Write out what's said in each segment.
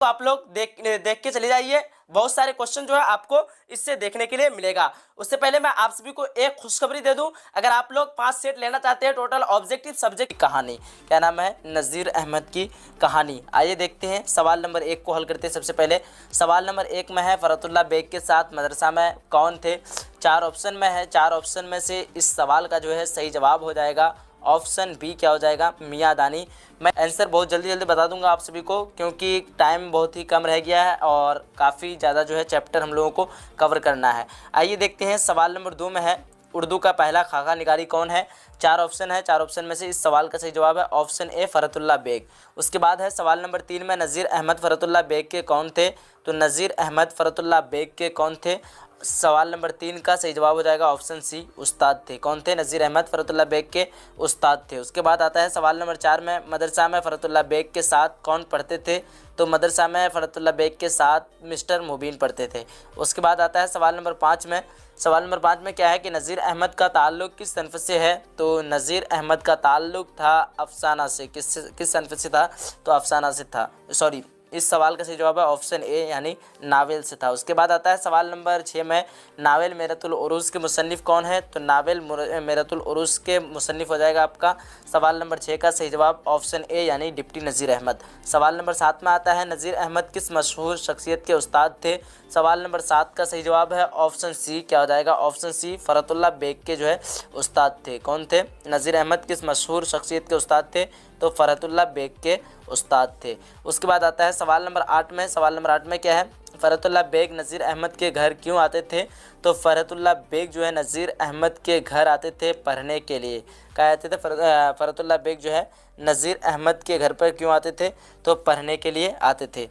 को आप लोग देख के चले जाइए। बहुत सारे क्वेश्चन जो है आपको इससे देखने के लिए मिलेगा। उससे पहले मैं आप सभी को एक खुशखबरी दे दूं, अगर आप लोग 5 सेट लेना चाहते हैं टोटल ऑब्जेक्टिव सब्जेक्ट की कहानी, क्या नाम है, नज़ीर अहमद की कहानी। आइए देखते हैं सवाल नंबर 1 को हल करते हैं। सबसे पहले सवाल नंबर 1 में है, फरतुल्लाह बेग के साथ मदरसा में कौन थे। 4 ऑप्शन में है, 4 ऑप्शन में से इस सवाल का जो है सही जवाब हो जाएगा ऑप्शन बी, क्या हो जाएगा, मियां दानी। मैं आंसर बहुत जल्दी जल्दी बता दूंगा आप सभी को, क्योंकि टाइम बहुत ही कम रह गया है और काफ़ी ज़्यादा जो है चैप्टर हम लोगों को कवर करना है। आइए देखते हैं सवाल नंबर 2 में है, उर्दू का पहला खाका निगारी कौन है। 4 ऑप्शन है, 4 ऑप्शन में से इस सवाल का सही जवाब है ऑप्शन ए, फरतुल्लाह बेग। उसके बाद है सवाल नंबर 3 में, नज़ीर अहमद फरतुल्लाह बेग के कौन थे। तो नज़ीर अहमद फरतुल्लाह बेग के कौन थे। सवाल नंबर 3 का सही जवाब हो जाएगा ऑप्शन सी, उस्ताद थे। कौन थे, नज़ीर अहमद फरतुल्लाह बेग के उस्ताद थे। उसके बाद आता है सवाल नंबर 4 में, मदरसा में फरतुल्लाह बेग के साथ कौन पढ़ते थे। तो मदरसा में फरतुल्लाह बेग के साथ मिस्टर मुबीन पढ़ते थे। उसके बाद आता है सवाल नंबर 5 में, सवाल नंबर 5 में क्या है कि नज़ीर अहमद का ताल्लुक़ किस सनफ़ से है। तो नज़ीर अहमद का ताल्लुक़ था अफसाना से। किस सनफ़ से था, तो अफसाना से था, सॉरी, इस सवाल का सही जवाब है ऑप्शन ए यानी नावेल से था। उसके बाद आता है सवाल नंबर 6 में, नावेल मेरतुल उरूस के मुसन्निफ़ कौन है। तो नावेल मेरतुल उरूस के मुसन्निफ़ हो जाएगा आपका सवाल नंबर 6 का सही जवाब ऑप्शन ए यानी डिप्टी नज़ीर अहमद। सवाल नंबर 7 में आता है, नज़ीर अहमद किस मशहूर शख्सियत के उस्ताद थे। सवाल नंबर 7 का सही जवाब है ऑप्शन सी, क्या हो जाएगा, ऑप्शन सी, फरतुल्लाह बेग के जो है उस्ताद थे। कौन थे, नज़ीर अहमद किस मशहूर शख्सियत के उस्ताद थे। तो फरतुल्लाह बेग के उस्ताद थे। उसके बाद आता है सवाल नंबर 8 में, सवाल नंबर 8 में क्या है, फ़रतुल्लाह बेग नज़ीर अहमद के घर क्यों आते थे। तो फ़रतुल्लाह बेग जो है नज़ीर अहमद के घर आते थे पढ़ने के लिए। क्या आते थे, फ़रतुल्लाह बेग जो है नज़ीर अहमद के घर पर क्यों आते थे, तो पढ़ने के लिए आते थे।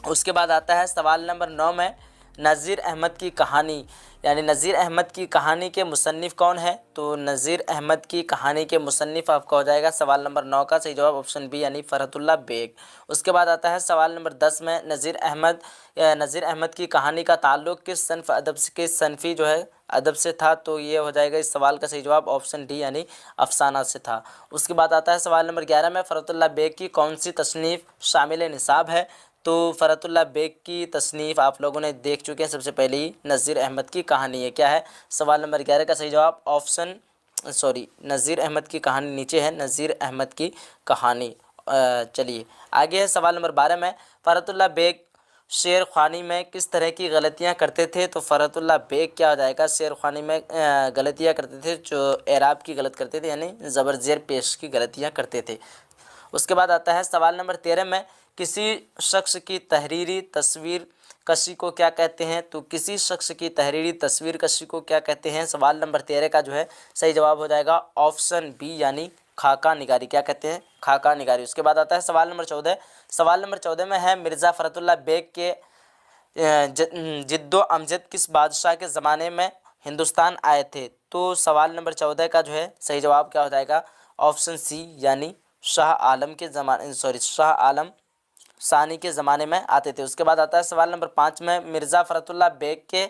उसके बाद आता है सवाल नंबर 9 में, नज़ीर अहमद की कहानी यानी नज़ीर अहमद की कहानी के मुसन्निफ़ कौन है। तो नज़ीर अहमद की कहानी के मुसन्निफ़ आपका हो जाएगा सवाल नंबर 9 का सही जवाब ऑप्शन बी यानी फ़रतुल्लाह बेग। उसके बाद आता है सवाल नंबर 10 में, नज़ीर अहमद की कहानी का ताल्लुक़ किस सनफ़ अदब से, किस सनफ़ी जो है अदब से था। तो ये हो जाएगा इस सवाल का सही जवाब ऑप्शन डी यानी अफसाना से था। उसके बाद आता है सवाल नंबर 11 में, फ़रतुल्लाह बेग की कौन सी तसनीफ़ शामिल निसाब है। तो फ़रतुल्लाह बेग की तसनीफ़ आप लोगों ने देख चुके हैं, सबसे पहले ही नज़ीर अहमद की कहानी है। क्या है, सवाल नंबर 11 का सही जवाब ऑप्शन नज़ीर अहमद की कहानी नीचे है, नज़ीर अहमद की कहानी। चलिए आगे है सवाल नंबर 12 में, फ़रतुल्लाह बेग शेर ख़्वानी में किस तरह की गलतियाँ करते थे। तो फ़रतुल्लाह बेग क्या हो जाएगा, शेर ख़्वानी में गलतियाँ करते थे, जो एराब की गलत करते थे यानी ज़बर ज़ेर पेश की गलतियाँ करते थे। उसके बाद आता है सवाल नंबर 13 में, किसी शख्स की तहरीरी तस्वीर कशी को क्या कहते हैं। तो किसी शख्स की तहरीरी तस्वीर कशी को क्या कहते हैं। सवाल नंबर 13 का जो है सही जवाब हो जाएगा ऑप्शन बी यानी खाका निगारी। क्या कहते हैं, खाका निगारी। उसके बाद आता है सवाल नंबर 14। सवाल नंबर 14 में है, मिर्ज़ा फ़रतुल्लाह बेग के जिद्दो अमजद किस बादशाह के ज़माने में हिंदुस्तान आए थे। तो सवाल नंबर 14 का जो है सही जवाब क्या हो जाएगा ऑप्शन सी यानी शाह आलम के ज़माने, शाह आलम सानी के ज़माने में आते थे। उसके बाद आता है सवाल नंबर 5 में, मिर्ज़ा फ़रतुल्लाह बेग के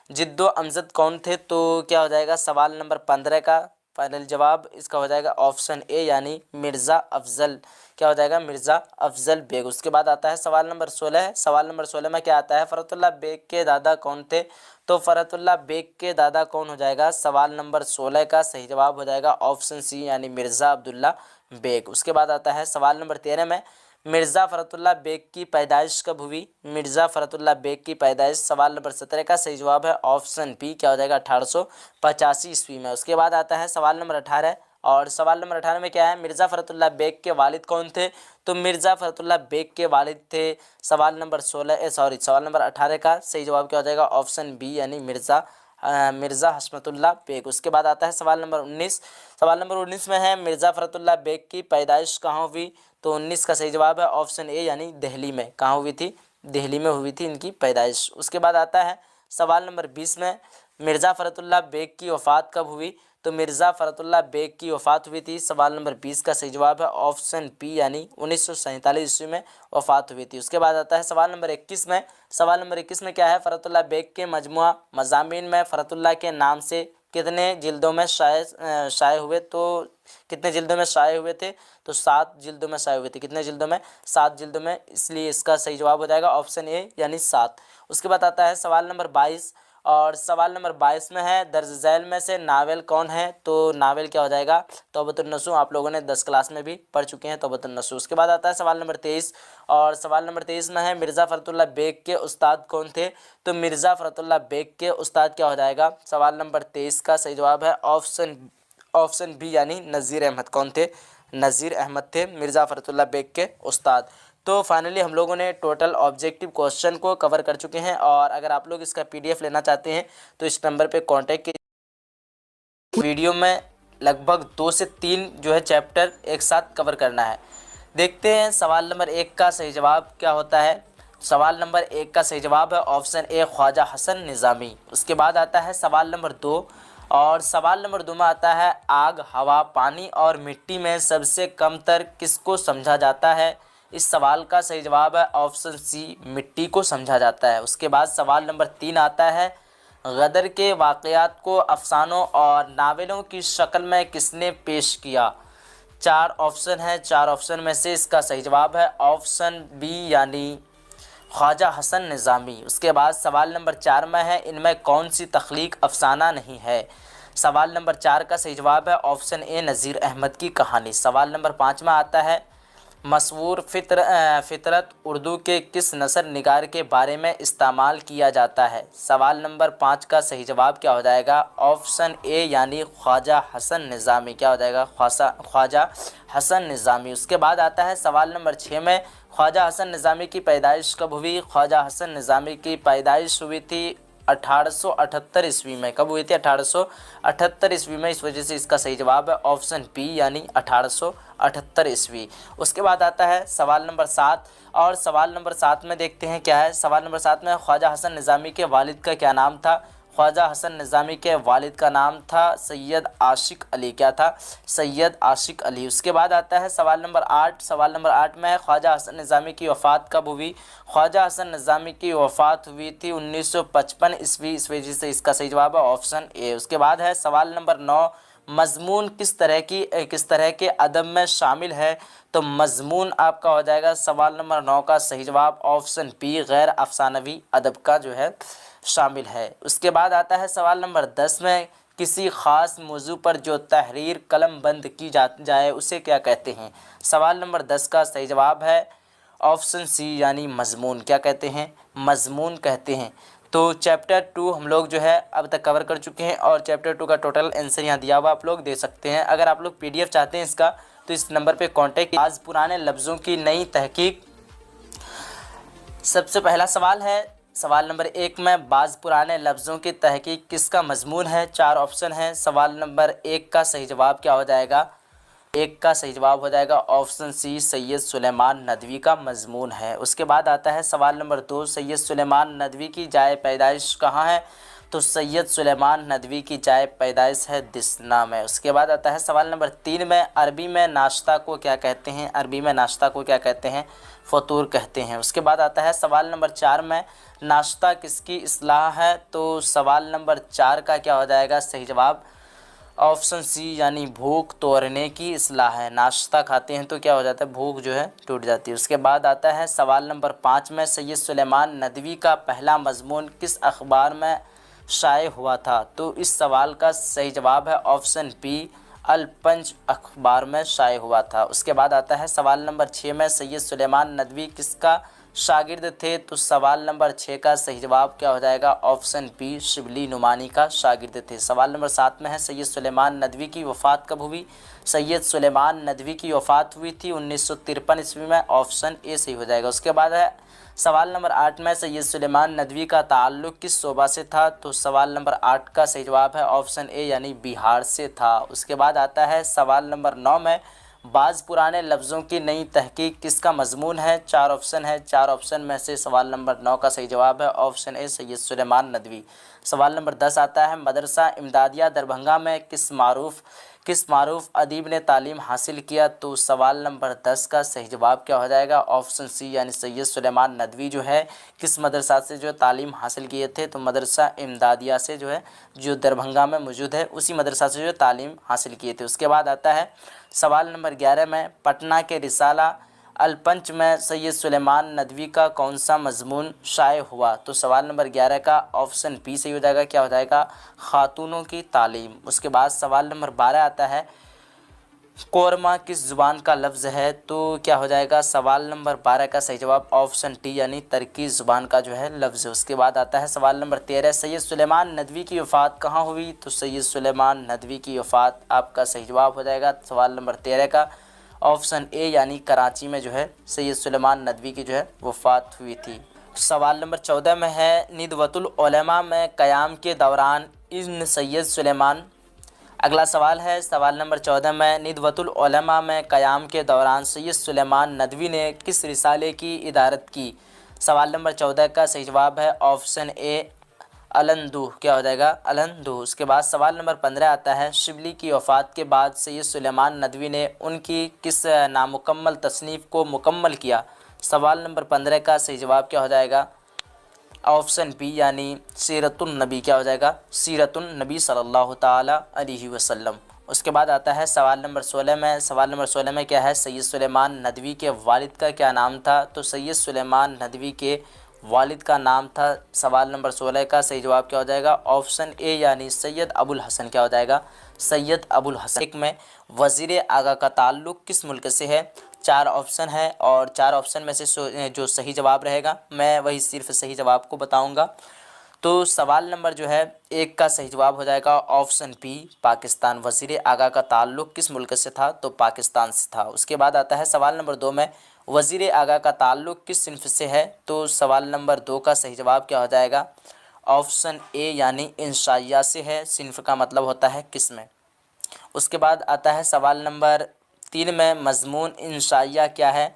जिद्दो अमजद कौन थे। तो क्या हो जाएगा सवाल नंबर 15 का फाइनल जवाब इसका हो जाएगा ऑप्शन ए यानी मिर्ज़ा अफज़ल। क्या हो जाएगा, मिर्ज़ा अफज़ल बेग। उसके बाद आता है सवाल नंबर 16। सवाल नंबर 16 में क्या आता है, फ़रतुल्लाह बेग के दादा कौन थे। तो फ़रतुल्लाह बेग के दादा कौन हो जाएगा, सवाल नंबर 16 का सही जवाब हो जाएगा ऑप्शन सी यानी मिर्ज़ा अब्दुल्ला बेग। उसके बाद आता है सवाल नंबर 13 में, मिर्ज़ा फ़रतुल्लाह बेग की पैदाइश कब हुई। मिर्ज़ा फ़रतुल्लाह बेग की पैदाइश सवाल नंबर 17 का सही जवाब है ऑप्शन बी, क्या हो जाएगा 1885 ईस्वी में। उसके बाद आता है सवाल नंबर 18 और सवाल नंबर 18 में क्या है, मिर्ज़ा फ़रतुल्लाह बेग के वालिद कौन थे। तो मिर्ज़ा फ़रतुल्लाह बेग के वालिद थे सवाल नंबर 18 का सही जवाब क्या हो जाएगा ऑप्शन बी यानी मिर्ज़ा हशमतुल्लाह बेग। उसके बाद आता है सवाल नंबर 19। सवाल नंबर 19 में है, मिर्ज़ा फ़रतुल्लाह बेग की पैदाइश कहाँ हुई। तो 19 का सही जवाब है ऑप्शन ए यानी दिल्ली में। कहाँ हुई थी, दिल्ली में हुई थी इनकी पैदाइश। उसके बाद आता है सवाल नंबर 20 में, मिर्ज़ा फ़रतुल्लाह बेग की वफ़ात कब हुई। तो मिर्ज़ा फ़रतुल्लाह बेग की वफ़ात हुई थी सवाल नंबर 20 का सही जवाब है ऑप्शन बी यानी 1947 ईस्वी में वफ़ात हुई थी। उसके बाद आता है सवाल नंबर 21 में। सवाल नंबर 21 में क्या है, फ़रतुल्लाह बेग के मजमुआ मज़ामीन में फ़रतुल्लाह के नाम से कितने जिल्दों में शाये हुए, तो कितने जिल्दों में शाये हुए थे, तो 7 जिल्दों में शाये हुए थे। कितने जिल्दों में? 7 जिल्दों में, इसलिए इसका सही जवाब हो जाएगा ऑप्शन ए यानी 7। उसके बाद आता है सवाल नंबर 22, और सवाल नंबर 22 में है दर्ज झैल में से नावल कौन है, तो नावल क्या हो जाएगा? तौबतुन नसूह। आप लोगों ने 10 क्लास में भी पढ़ चुके हैं तौबतुन नसूह। उसके बाद आता है सवाल नंबर 23, और सवाल नंबर 23 में है मिर्ज़ा फ़रतुल्लाह बेग के उस्ताद कौन थे, तो मिर्ज़ा फ़रतुल्लाह बेग के उस्ताद क्या हो जाएगा? सवाल नंबर 23 का सही जवाब है ऑप्शन बी यानी नज़ीर अहमद। कौन थे? नज़ीर अहमद थे मिर्ज़ा फ़रतुल्लाह बेग के उस्ताद। तो फाइनली हम लोगों ने टोटल ऑब्जेक्टिव क्वेश्चन को कवर कर चुके हैं, और अगर आप लोग इसका पीडीएफ लेना चाहते हैं तो इस नंबर पे कांटेक्ट कीजिए। वीडियो में लगभग 2 से 3 जो है चैप्टर एक साथ कवर करना है। देखते हैं सवाल नंबर 1 का सही जवाब क्या होता है। सवाल नंबर 1 का सही जवाब है ऑप्शन ए ख्वाजा हसन निज़ामी। उसके बाद आता है सवाल नंबर 2, और सवाल नंबर 2 में आता है आग, हवा, पानी और मिट्टी में सबसे कमतर किसको समझा जाता है। इस सवाल का सही जवाब है ऑप्शन सी मिट्टी को समझा जाता है। उसके बाद सवाल नंबर 3 आता है गदर के वाक़यात को अफसानों और नावलों की शक्ल में किसने पेश किया। 4 ऑप्शन है, 4 ऑप्शन में से इसका सही जवाब है ऑप्शन बी यानी ख्वाजा हसन निज़ामी। उसके बाद सवाल नंबर 4 में है इनमें कौन सी तख्लीक अफसाना नहीं है। सवाल नंबर 4 का सही जवाब है ऑप्शन ए नज़ीर अहमद की कहानी। सवाल नंबर 5 में आता है मसवूर फितरत उर्दू के किस नसर निगार के बारे में इस्तेमाल किया जाता है। सवाल नंबर 5 का सही जवाब क्या हो जाएगा? ऑप्शन ए यानी ख्वाजा हसन निज़ामी। क्या हो जाएगा? ख्वाजा हसन निज़ामी। उसके बाद आता है सवाल नंबर 6 में ख्वाजा हसन निज़ामी की पैदाइश कब हुई। ख्वाजा हसन निज़ामी की पैदाइश हुई थी 1878 ईस्वी में। कब हुई थी? 1878 ईस्वी में। इस वजह से इसका सही जवाब है ऑप्शन बी यानी 1878 ईस्वी। उसके बाद आता है सवाल नंबर 7, और सवाल नंबर 7 में देखते हैं क्या है। सवाल नंबर 7 में ख्वाजा हसन निज़ामी के वालिद का क्या नाम था। ख्वाजा हसन निज़ामी के वालिद का नाम था सैयद आशिक अली। क्या था? सैयद आशिक अली। उसके बाद आता है सवाल नंबर 8। सवाल नंबर 8 में है ख्वाजा हसन निज़ामी की वफ़ात कब हुई। ख्वाजा हसन निज़ामी की वफ़ात हुई थी 1955 ईस्वी। इस वजह से इसका सही जवाब है ऑप्शन ए। उसके बाद है सवाल नंबर 9, मज़मून किस तरह के अदब में शामिल है, तो मज़मून आपका हो जाएगा सवाल नंबर 9 का सही जवाब ऑप्शन बी गैर अफसानवी अदब का जो है शामिल है। उसके बाद आता है सवाल नंबर 10 में किसी ख़ास मौजू पर जो तहरीर कलम बंद की जाए उसे क्या कहते हैं। सवाल नंबर 10 का सही जवाब है ऑप्शन सी यानी मज़मून। क्या कहते हैं? मज़मून कहते हैं। तो चैप्टर 2 हम लोग जो है अब तक कवर कर चुके हैं, और चैप्टर 2 का टोटल आंसर यहाँ दिया हुआ आप लोग दे सकते हैं। अगर आप लोग पीडीएफ चाहते हैं इसका तो इस नंबर पे कांटेक्ट। आज पुराने लफ्ज़ों की नई तहकीक। सबसे पहला सवाल है सवाल नंबर 1 में बाज़ पुराने लफ्ज़ों की तहकीक किसका मज़मून है। 4 ऑप्शन है। सवाल नंबर 1 का सही जवाब क्या हो जाएगा? 1 का सही जवाब हो जाएगा ऑप्शन सी सैयद सुलेमान नदवी का मज़मून है। उसके बाद आता है सवाल नंबर 2, सैयद सुलेमान नदवी की जाए पैदाइश कहाँ है, तो सैयद सुलेमान नदवी की जाए पैदाइश है दिसना में। उसके बाद आता है सवाल नंबर 3 में अरबी में नाश्ता को क्या कहते हैं। अरबी में नाश्ता को क्या कहते हैं? फ़तूर कहते हैं। उसके बाद आता है सवाल नंबर 4 में नाश्ता किसकी इस्लाह है, तो सवाल नंबर 4 का क्या हो जाएगा सही जवाब ऑप्शन सी यानी भूख तोड़ने की इस्लाह है। नाश्ता खाते हैं तो क्या हो जाता है? भूख जो है टूट जाती है। उसके बाद आता है सवाल नंबर 5 में सैयद सुलेमान नदवी का पहला मज़मून किस अखबार में शाये हुआ था, तो इस सवाल का सही जवाब है ऑप्शन बी अल पंच अखबार में शाये हुआ था। उसके बाद आता है सवाल नंबर 6 में सैयद सुलेमान नदवी किसका शागिर्द थे, तो सवाल नंबर 6 का सही जवाब क्या हो जाएगा ऑप्शन बी शिबली नुमानी का शागिर्द थे। सवाल नंबर 7 में है सैयद सुलेमान नदवी की वफ़ात कब हुई। सैयद सुलेमान नदवी की वफ़ात हुई थी 1953 ईस्वी में। ऑप्शन ए सही हो जाएगा। उसके बाद है सवाल नंबर 8 में सैयद सुलेमान नदवी का ताल्लुक़ किस शोबा से था, तो सवाल नंबर 8 का सही जवाब है ऑप्शन ए यानी बिहार से था। उसके बाद आता है सवाल नंबर 9 में बाज़ पुराने लफ्ज़ों की नई तहकीक किसका मज़मून है। 4 ऑप्शन है। 4 ऑप्शन में से सवाल नंबर 9 का सही जवाब है ऑप्शन ए सैयद सुलेमान नदवी। सवाल नंबर 10 आता है मदरसा इमदादिया दरभंगा में किस मारूफ किस मारूफ अदीब ने तालीम हासिल किया? तो सवाल नंबर 10 का सही जवाब क्या हो जाएगा? ऑप्शन सी यानी सैयद सुलेमान नदवी जो है किस मदरसा से जो तालीम हासिल किए थे? तो मदरसा इमदादिया से जो है, जो दरभंगा में मौजूद है, उसी मदरसा से जो तालीम हासिल किए थे। उसके बाद आता है सवाल नंबर 11 में, पटना के रिसाला अलपंच में सैयद सुलेमान नदवी का कौन सा मजमून शाये हुआ? तो सवाल नंबर 11 का ऑप्शन बी सही हो जाएगा। क्या हो जाएगा? खातूनों की तालीम। उसके बाद सवाल नंबर 12 आता है, कोरमा किस ज़ुबान का लफ्ज़ है? तो क्या हो जाएगा? सवाल नंबर 12 का सही जवाब ऑप्शन टी यानी तुर्की ज़ुबान का जो है लफ्ज़ है। उसके बाद आता है सवाल नंबर 13, सैयद सुलेमान नदवी की वफ़ात कहाँ हुई? तो सैयद सुलेमान नदवी की वफ़ात आपका सही जवाब हो जाएगा सवाल नंबर 13 का ऑप्शन ए यानी कराची में जो है सैयद सुलेमान नदवी की जो है वफ़ात हुई थी। सवाल नंबर 14 में है, निदवतुल उलमा में क़याम के दौरान इब्न सैयद सुलेमान। अगला सवाल है सवाल नंबर 14 में, निदवतुल उलमा में क़याम के दौरान सैयद सुलेमान नदवी ने किस रिसाले की इदारत की? सवाल नंबर 14 का सही जवाब है ऑप्शन ए अलंदूह। क्या हो जाएगा? अलंदूह। उसके बाद सवाल नंबर 15 आता है, शिबली की वफ़ात के बाद सैयद सुलेमान नदवी ने उनकी किस नामुकम्मल तसनीफ़ को मुकम्मल किया? सवाल नंबर 15 का सही जवाब क्या हो जाएगा? ऑप्शन बी यानी सीरतुन नबी। क्या हो जाएगा? सीरतुन नबी सल्लल्लाहु ताला अलैहि वसल्लम। उसके बाद आता है सवाल नंबर 16 में। सवाल नंबर 16 में क्या है? सैयद सुलेमान नदवी के वालिद का क्या नाम था? तो सैयद सुलेमान नदवी के वालिद का नाम था। सवाल नंबर 16 का सही जवाब क्या हो जाएगा? ऑप्शन ए यानी सैयद अबुल हसन। क्या हो जाएगा? सैयद अबुल हसन। एक में वज़ीर आगा का ताल्लुक़ किस मुल्क से है? 4 ऑप्शन है और 4 ऑप्शन में से जो सही जवाब रहेगा मैं वही सिर्फ सही जवाब को बताऊंगा। तो सवाल नंबर जो है 1 का सही जवाब हो जाएगा ऑप्शन बी पाकिस्तान। वज़ीर आगा का ताल्लुक़ किस मुल्क से था? तो पाकिस्तान से था। उसके बाद आता है सवाल नंबर 2 में, वज़ीर आगा का ताल्लुक़ किस सिन्फ से है? तो सवाल नंबर 2 का सही जवाब क्या हो जाएगा? ऑप्शन ए यानी इंशाइया से है। सिन्फ का मतलब होता है किस्में। उसके बाद आता है सवाल नंबर 3 में, मज़मून इंशाइया क्या है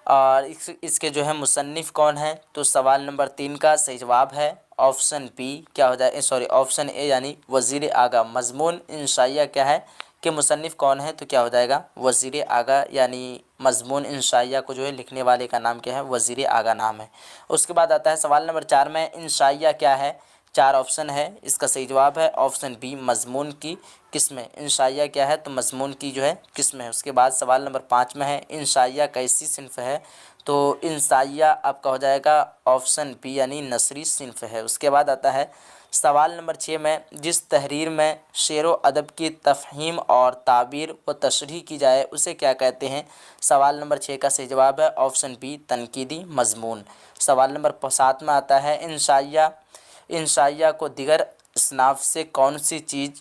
और इसके जो है मुसन्निफ़ कौन है? तो सवाल नंबर 3 का सही जवाब है ऑप्शन बी। क्या हो जाए सॉरी ऑप्शन ए यानी वज़ीर आगा। मज़मून इंशाइया क्या है कि मुसन्निफ़ कौन है? तो क्या हो जाएगा? वज़ीर आगा। यानी मज़मून इंशाइया को जो है लिखने वाले का नाम क्या है? वज़ीर आगा नाम है। उसके बाद आता है सवाल नंबर 4 में, इंशाइया क्या है? 4 ऑप्शन है, इसका सही जवाब है ऑप्शन बी मज़मून की किस्में। इंशाइया क्या है? तो मज़मून की जो है किस्में है। उसके बाद सवाल नंबर 5 में है, इंशाइया कैसी सिन्फ है? तो इंशाइया आपका हो जाएगा ऑप्शन बी यानी नसरी सिन्फ है। उसके बाद आता है सवाल नंबर 6 में, जिस तहरीर में शेर व अदब की तफ़हीम और ताबीर व तशरीह की जाए उसे क्या कहते हैं? सवाल नंबर 6 का सही जवाब है ऑप्शन बी तनकीदी मज़मून। सवाल नंबर 7 में आता है, इंशाइया को दिगर असनाफ से कौन सी चीज़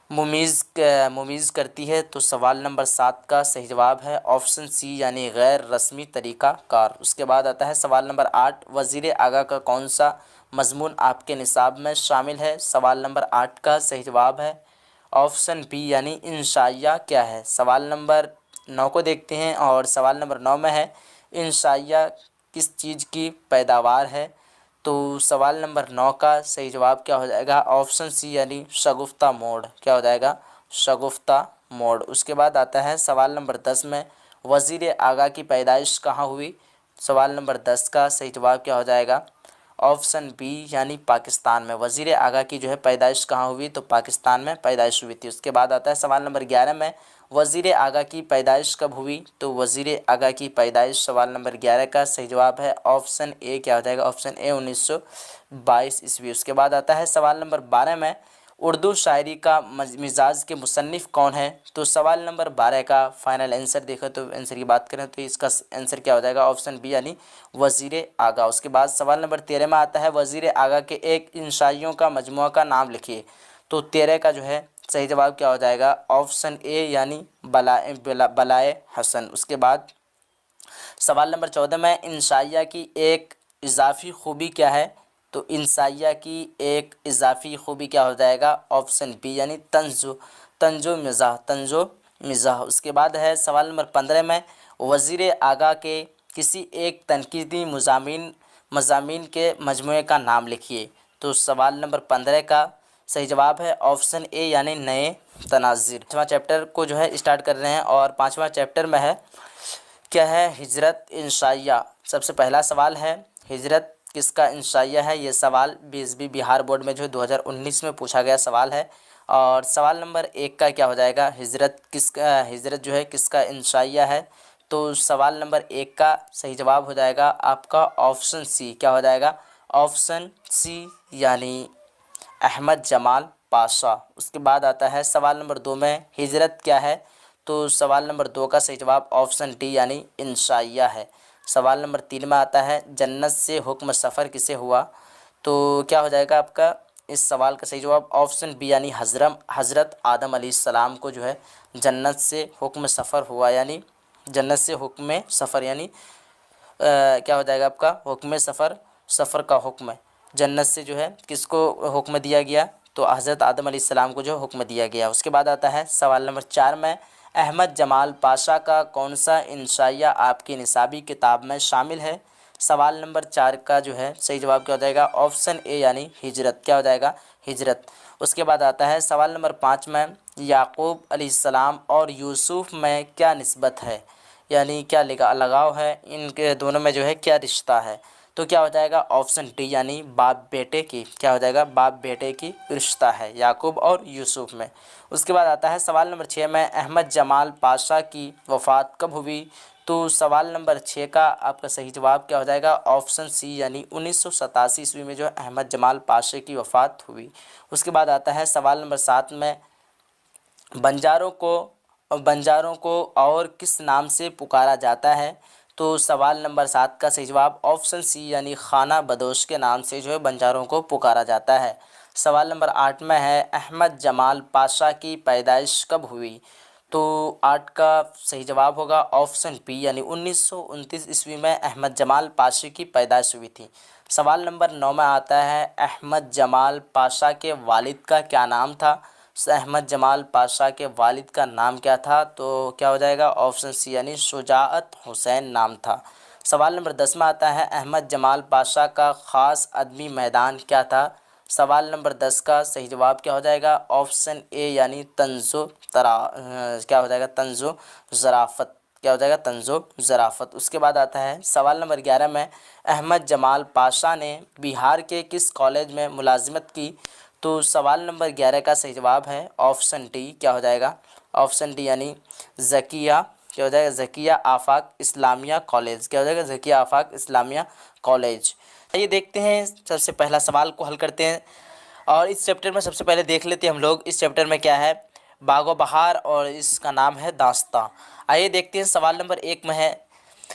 मुमीज़ करती है? तो सवाल नंबर 7 का सही जवाब है ऑप्शन सी यानी गैर रस्मी तरीक़ा कार। उसके बाद आता है सवाल नंबर 8, वज़ीर आगा का कौन सा मज़मून आपके निसाब में शामिल है? सवाल नंबर 8 का सही जवाब है ऑप्शन बी यानी इंशाइया क्या है। सवाल नंबर 9 को देखते हैं और सवाल नंबर 9 में है, इंशाइया किस चीज़ की पैदावार है? तो सवाल नंबर 9 का सही जवाब क्या हो जाएगा? ऑप्शन सी यानी शगुफ्ता मोड़। क्या हो जाएगा? शगुफ्ता मोड़। उसके बाद आता है सवाल नंबर 10 में, वज़ीर आगा की पैदाइश कहाँ हुई? सवाल नंबर 10 का सही जवाब क्या हो जाएगा? ऑप्शन बी यानी पाकिस्तान में। वज़ीर आगा की जो है पैदाइश कहाँ हुई? तो पाकिस्तान में पैदाइश हुई थी। उसके बाद आता है सवाल नंबर 11 में, वज़ीर आगा की पैदाइश कब हुई? तो वज़ीर आगा की पैदाइश सवाल नंबर 11 का सही जवाब है ऑप्शन ए। क्या हो जाएगा? ऑप्शन ए 1922 ईस्वी। उसके बाद आता है सवाल नंबर 12 में, उर्दू शायरी का मिजाज के मुसन्निफ़ कौन है? तो सवाल नंबर 12 का फाइनल आंसर देखो तो आंसर की बात करें तो इसका आंसर क्या हो जाएगा? ऑप्शन बी यानी वज़ीर आगा। उसके बाद सवाल नंबर 13 में आता है, वज़ीर आगा के एक इंशाइयों का मजमुआ का नाम लिखिए। तो 13 का जो है सही जवाब क्या हो जाएगा? ऑप्शन ए यानी बलाए हसन। उसके बाद सवाल नंबर 14 में, इंशाइया की एक इजाफ़ी खूबी क्या है? तो इंशाइया की एक इजाफ़ी खूबी क्या हो जाएगा? ऑप्शन बी यानी तंजो मिज़ाह। उसके बाद है सवाल नंबर 15 में, वज़ीर आगा के किसी एक तनकीदी मज़ामीन के मजमूए का नाम लिखिए। तो सवाल नंबर 15 का सही जवाब है ऑप्शन ए यानी नए तनाज़िर। 5वां चैप्टर को जो है स्टार्ट कर रहे हैं और 5वां चैप्टर में है क्या है, हिजरत इंशाइया। सबसे पहला सवाल है हिजरत किसका इंशाइया है। ये सवाल बीएसबी बिहार बोर्ड में जो है 2019 में पूछा गया सवाल है। और सवाल नंबर 1 का क्या हो जाएगा, हिजरत जो है किसका इंशाइया है। तो सवाल नंबर 1 का सही जवाब हो जाएगा आपका ऑप्शन सी। क्या हो जाएगा, ऑप्शन सी यानी अहमद जमाल पाशा। उसके बाद आता है सवाल नंबर 2 में हिजरत क्या है। तो सवाल नंबर 2 का सही जवाब ऑप्शन डी यानी इंशाइया है। सवाल नंबर 3 में आता है जन्नत से हुक्म सफ़र किसे हुआ। तो क्या हो जाएगा आपका इस सवाल का सही जवाब ऑप्शन बी यानी हज़रत आदम अलैहिस्सलाम को जो है जन्नत से हुक्म सफ़र हुआ, यानी जन्नत से हुक्म सफ़र यानी क्या हो जाएगा आपका हुक्म सफ़र का हुक्म जन्नत से जो है किसको हुक्म दिया गया, तो हज़रत आदम अलैहिस्सलाम को जो हुक्म दिया गया। उसके बाद आता है सवाल नंबर 4 में अहमद जमाल पाशा का कौन सा इंशाइया आपकी निसाबी किताब में शामिल है। सवाल नंबर 4 का जो है सही जवाब क्या हो जाएगा, ऑप्शन ए यानी हिजरत। क्या हो जाएगा, हिजरत। उसके बाद आता है सवाल नंबर 5 में याकूब अलैहिस्सलाम और यूसुफ में क्या निस्बत है, यानी क्या लगाव है, इनके दोनों में जो है क्या रिश्ता है। तो क्या हो जाएगा ऑप्शन डी यानी बाप बेटे की। क्या हो जाएगा, बाप बेटे की रिश्ता है याकूब और यूसुफ में। उसके बाद आता है सवाल नंबर 6 में अहमद जमाल पाशा की वफ़ात कब हुई। तो सवाल नंबर 6 का आपका सही जवाब क्या हो जाएगा, ऑप्शन सी यानी 1987 ईस्वी में जो है अहमद जमाल पाशा की वफ़ात हुई। उसके बाद आता है सवाल नंबर 7 में बंजारों को और किस नाम से पुकारा जाता है। तो सवाल नंबर 7 का सही जवाब ऑप्शन सी यानी खाना बदोश के नाम से जो है बंजारों को पुकारा जाता है। सवाल नंबर 8 में है अहमद जमाल पाशा की पैदाइश कब हुई। तो 8 का सही जवाब होगा ऑप्शन बी यानी 1929 ईस्वी में अहमद जमाल पाशा की पैदाइश हुई थी। सवाल नंबर 9 में आता है अहमद जमाल पाशा के वालिद का क्या नाम था। अहमद जमाल पाशा के वालिद का नाम क्या था। तो क्या हो जाएगा ऑप्शन सी यानी शुजाअत हुसैन नाम था। सवाल नंबर 10 में आता है अहमद जमाल पाशा का ख़ास अदबी मैदान क्या था। सवाल नंबर 10 का सही जवाब क्या हो जाएगा, ऑप्शन ए यानी क्या हो जाएगा तंजो ज़राफ़त। क्या हो जाएगा तंजो ज़राफ़त। उसके बाद आता है सवाल नंबर 11 में अहमद जमाल पाशा ने बिहार के किस कॉलेज में मुलाजिमत की। तो सवाल नंबर 11 का सही जवाब है ऑप्शन डी। क्या हो जाएगा ऑप्शन डी यानी ज़किया। क्या हो जाएगा ज़किया आफाक इस्लामिया कॉलेज। क्या हो जाएगा ज़किया आफाक इस्लामिया कॉलेज। ये देखते हैं सबसे पहला सवाल को हल करते हैं और इस चैप्टर में सबसे पहले देख लेते हैं हम लोग इस चैप्टर में क्या है, बागो बहार और इसका नाम है दास्तां। आइए देखते हैं सवाल नंबर 1 में है।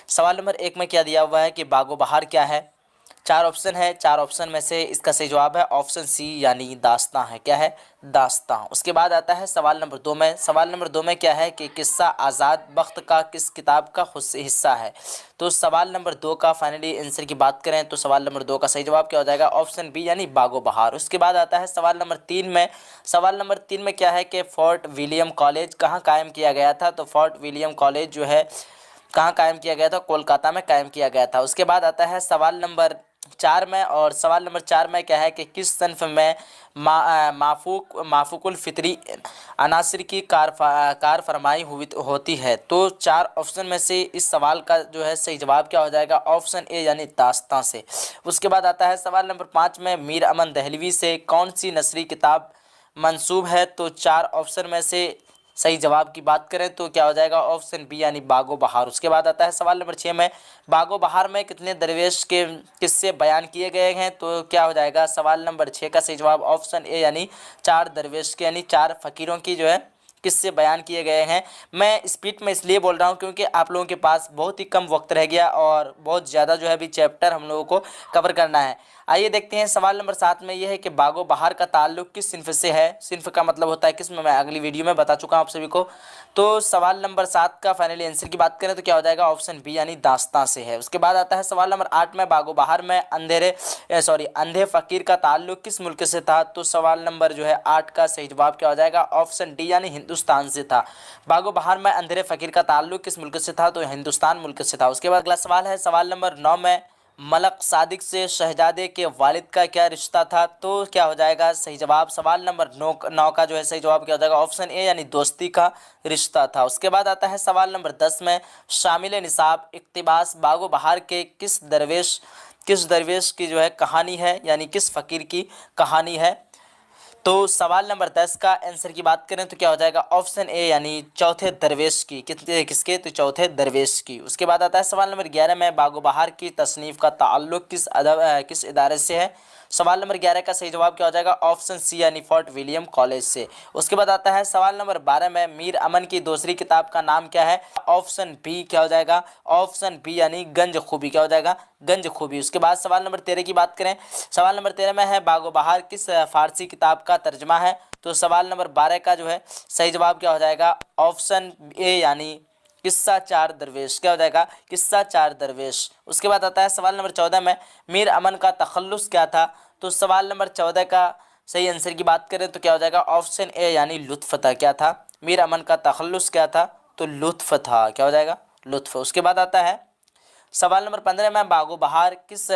सवाल नंबर 1 में क्या दिया हुआ है कि बागो बहार क्या है। 4 ऑप्शन है, 4 ऑप्शन में से इसका सही जवाब है ऑप्शन सी यानी दास्तां है। क्या है, दास्तां। उसके बाद आता है सवाल नंबर 2 में। सवाल नंबर 2 में क्या है कि किस्सा आज़ाद बख्त का किस किताब का हिस्सा है। तो सवाल नंबर 2 का फाइनली आंसर की बात करें तो सवाल नंबर 2 का सही जवाब क्या हो जाएगा, ऑप्शन बी यानी बागो बहार। उसके बाद आता है सवाल नंबर 3 में। सवाल नंबर 3 में क्या है कि फोर्ट विलियम कॉलेज कहाँ कायम किया गया था। तो फोर्ट विलियम कॉलेज जो है कहाँ कायम किया गया था, कोलकाता में कायम किया गया था। उसके बाद आता है सवाल नंबर 4 में और सवाल नंबर 4 में क्या है कि किस सन्फ में माफूकुल फितरी अनासिर की कार फरमाई होती है। तो 4 ऑप्शन में से इस सवाल का जो है सही जवाब क्या हो जाएगा, ऑप्शन ए यानी दास्तां से। उसके बाद आता है सवाल नंबर 5 में मीर अमन दहलवी से कौन सी नसरी किताब मंसूब है। तो 4 ऑप्शन में से सही जवाब की बात करें तो क्या हो जाएगा, ऑप्शन बी यानी बागो बहार। उसके बाद आता है सवाल नंबर 6 में बागो बहार में कितने दरवेश के किस्से बयान किए गए हैं। तो क्या हो जाएगा सवाल नंबर 6 का सही जवाब ऑप्शन ए यानी 4 दरवेश के यानी 4 फ़कीरों की जो है किस्से बयान किए गए हैं। मैं स्पीड में इसलिए बोल रहा हूँ क्योंकि आप लोगों के पास बहुत ही कम वक्त रह गया और बहुत ज़्यादा जो है अभी चैप्टर हम लोगों को कवर करना है। आइए देखते हैं सवाल नंबर 7 में यह है कि बागो बहार का ताल्लुक किस सिन्फ से है। सिन्फ का मतलब होता है किस में, मैं अगली वीडियो में बता चुका हूँ आप सभी को। तो सवाल नंबर 7 का फाइनली आंसर की बात करें तो क्या हो जाएगा, ऑप्शन बी यानी दास्तां से है। उसके बाद आता है सवाल नंबर 8 में बागो बहार में अंधे फ़कीर का ताल्लुक किस मुल्क से था। तो सवाल नंबर जो है 8 का सही जवाब क्या हो जाएगा, ऑप्शन डी यानी हिंदुस्तान से था। बागो बहार में अंधेरे फ़कीर का ताल्लुक किस मुल्क से था, तो हिंदुस्तान मुल्क से था। उसके बाद अगला सवाल है सवाल नंबर 9 में मलक सादिक से शहजादे के वालिद का क्या रिश्ता था? तो क्या हो जाएगा सही जवाब सवाल नंबर 9 का जो है सही जवाब क्या हो जाएगा ऑप्शन ए यानी दोस्ती का रिश्ता था। उसके बाद आता है सवाल नंबर 10 में शामिल निसाब इक्तिबास बागो बहार के किस दरवेश की जो है कहानी है, यानी किस फ़कीर की कहानी है। तो सवाल नंबर 10 का आंसर की बात करें तो क्या हो जाएगा ऑप्शन ए यानी चौथे दरवेश की। किसके? तो चौथे दरवेश की। उसके बाद आता है सवाल नंबर 11 में बागो बहार की तसनीफ़ का ताल्लुक़ किस इदारे से है। सवाल नंबर 11 का सही जवाब क्या हो जाएगा ऑप्शन सी यानी फोर्ट विलियम कॉलेज से। उसके बाद आता है सवाल नंबर 12 में मीर अमन की दूसरी किताब का नाम क्या है। ऑप्शन बी क्या हो जाएगा ऑप्शन बी यानी गंज खूबी। क्या हो जाएगा गंज खूबी। उसके बाद सवाल नंबर 13 की बात करें, सवाल नंबर 13 में है बागो बहार किस फारसी किताब का तर्जमा है। तो सवाल नंबर 12 का जो है सही जवाब क्या हो जाएगा ऑप्शन ए यानी किस्सा चार दरवेश। क्या हो जाएगा किस्सा चार दरवेश। उसके बाद आता है सवाल नंबर 14 में मीर अमन का तखल्लुस क्या था। तो सवाल नंबर 14 का सही आंसर की बात करें तो क्या हो जाएगा ऑप्शन ए यानी लुत्फ था। क्या था मीर अमन का तखल्लुस क्या था तो लुत्फ था। क्या हो जाएगा लुत्फ। उसके बाद आता है सवाल नंबर 15 में बागो बहार किस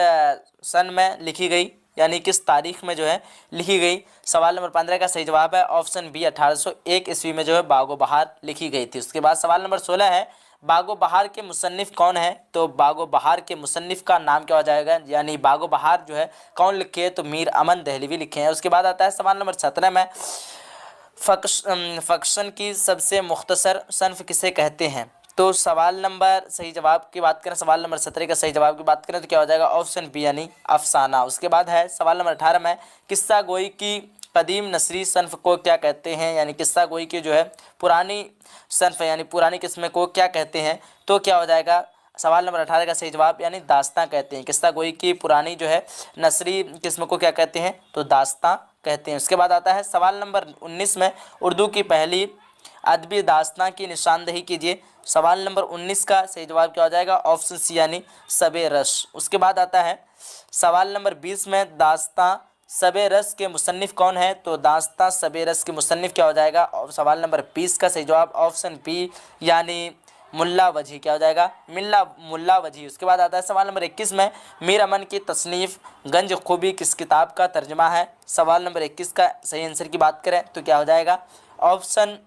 सन में लिखी गई, यानी किस तारीख में जो है लिखी गई। सवाल नंबर 15 का सही जवाब है ऑप्शन बी 1801 ईस्वी में जो है बागो बहार लिखी गई थी। उसके बाद सवाल नंबर 16 है बागो बहार के मुसन्निफ़ कौन है। तो बागो बहार के मुसन्निफ़ का नाम क्या हो जाएगा, यानी बागो बहार जो है कौन लिखे है तो मीर अमन दहलवी लिखे हैं। उसके बाद आता है सवाल नंबर 17 में फ़क्शन की सबसे मुख्तसर सन्फ़ किसे कहते हैं। तो सवाल नंबर सही जवाब की बात करें सवाल नंबर 17 का सही जवाब की बात करें तो क्या हो जाएगा ऑप्शन बी यानी अफसाना। उसके बाद है सवाल नंबर 18 में किस्सा गोई की कदीम नसरी सन्फ़ को क्या कहते हैं, यानी किस्सा गोई की जो है पुरानी सन्फ़ यानी पुरानी किस्म को क्या कहते हैं। तो क्या हो जाएगा सवाल नंबर 18 का सही जवाब यानी दास्तां कहते हैं। किस्सा गोई की पुरानी जो है नसरी किस्म को क्या कहते हैं तो दास्तां कहते हैं। उसके बाद आता है सवाल नंबर 19 में उर्दू की पहली अदबी दास्तां की निशानदेही कीजिए। सवाल नंबर 19 का सही जवाब क्या हो जाएगा ऑप्शन सी यानी सबे रश। उसके बाद आता है सवाल नंबर 20 में दास्तां सबे रस के मुसन्निफ़ कौन है। तो दास्तां सबे रस के मुसन्निफ़ क्या हो जाएगा और सवाल नंबर 20 का सही जवाब ऑप्शन बी यानी मुल्ला वजी। क्या हो जाएगा मुल्ला वजी। उसके बाद आता है सवाल नंबर 21 में मीर अमन की तसनीफ़ गंज खूबी किस किताब का तर्जमा है। सवाल नंबर 21 का सही आंसर की बात करें तो क्या हो जाएगा ऑप्शन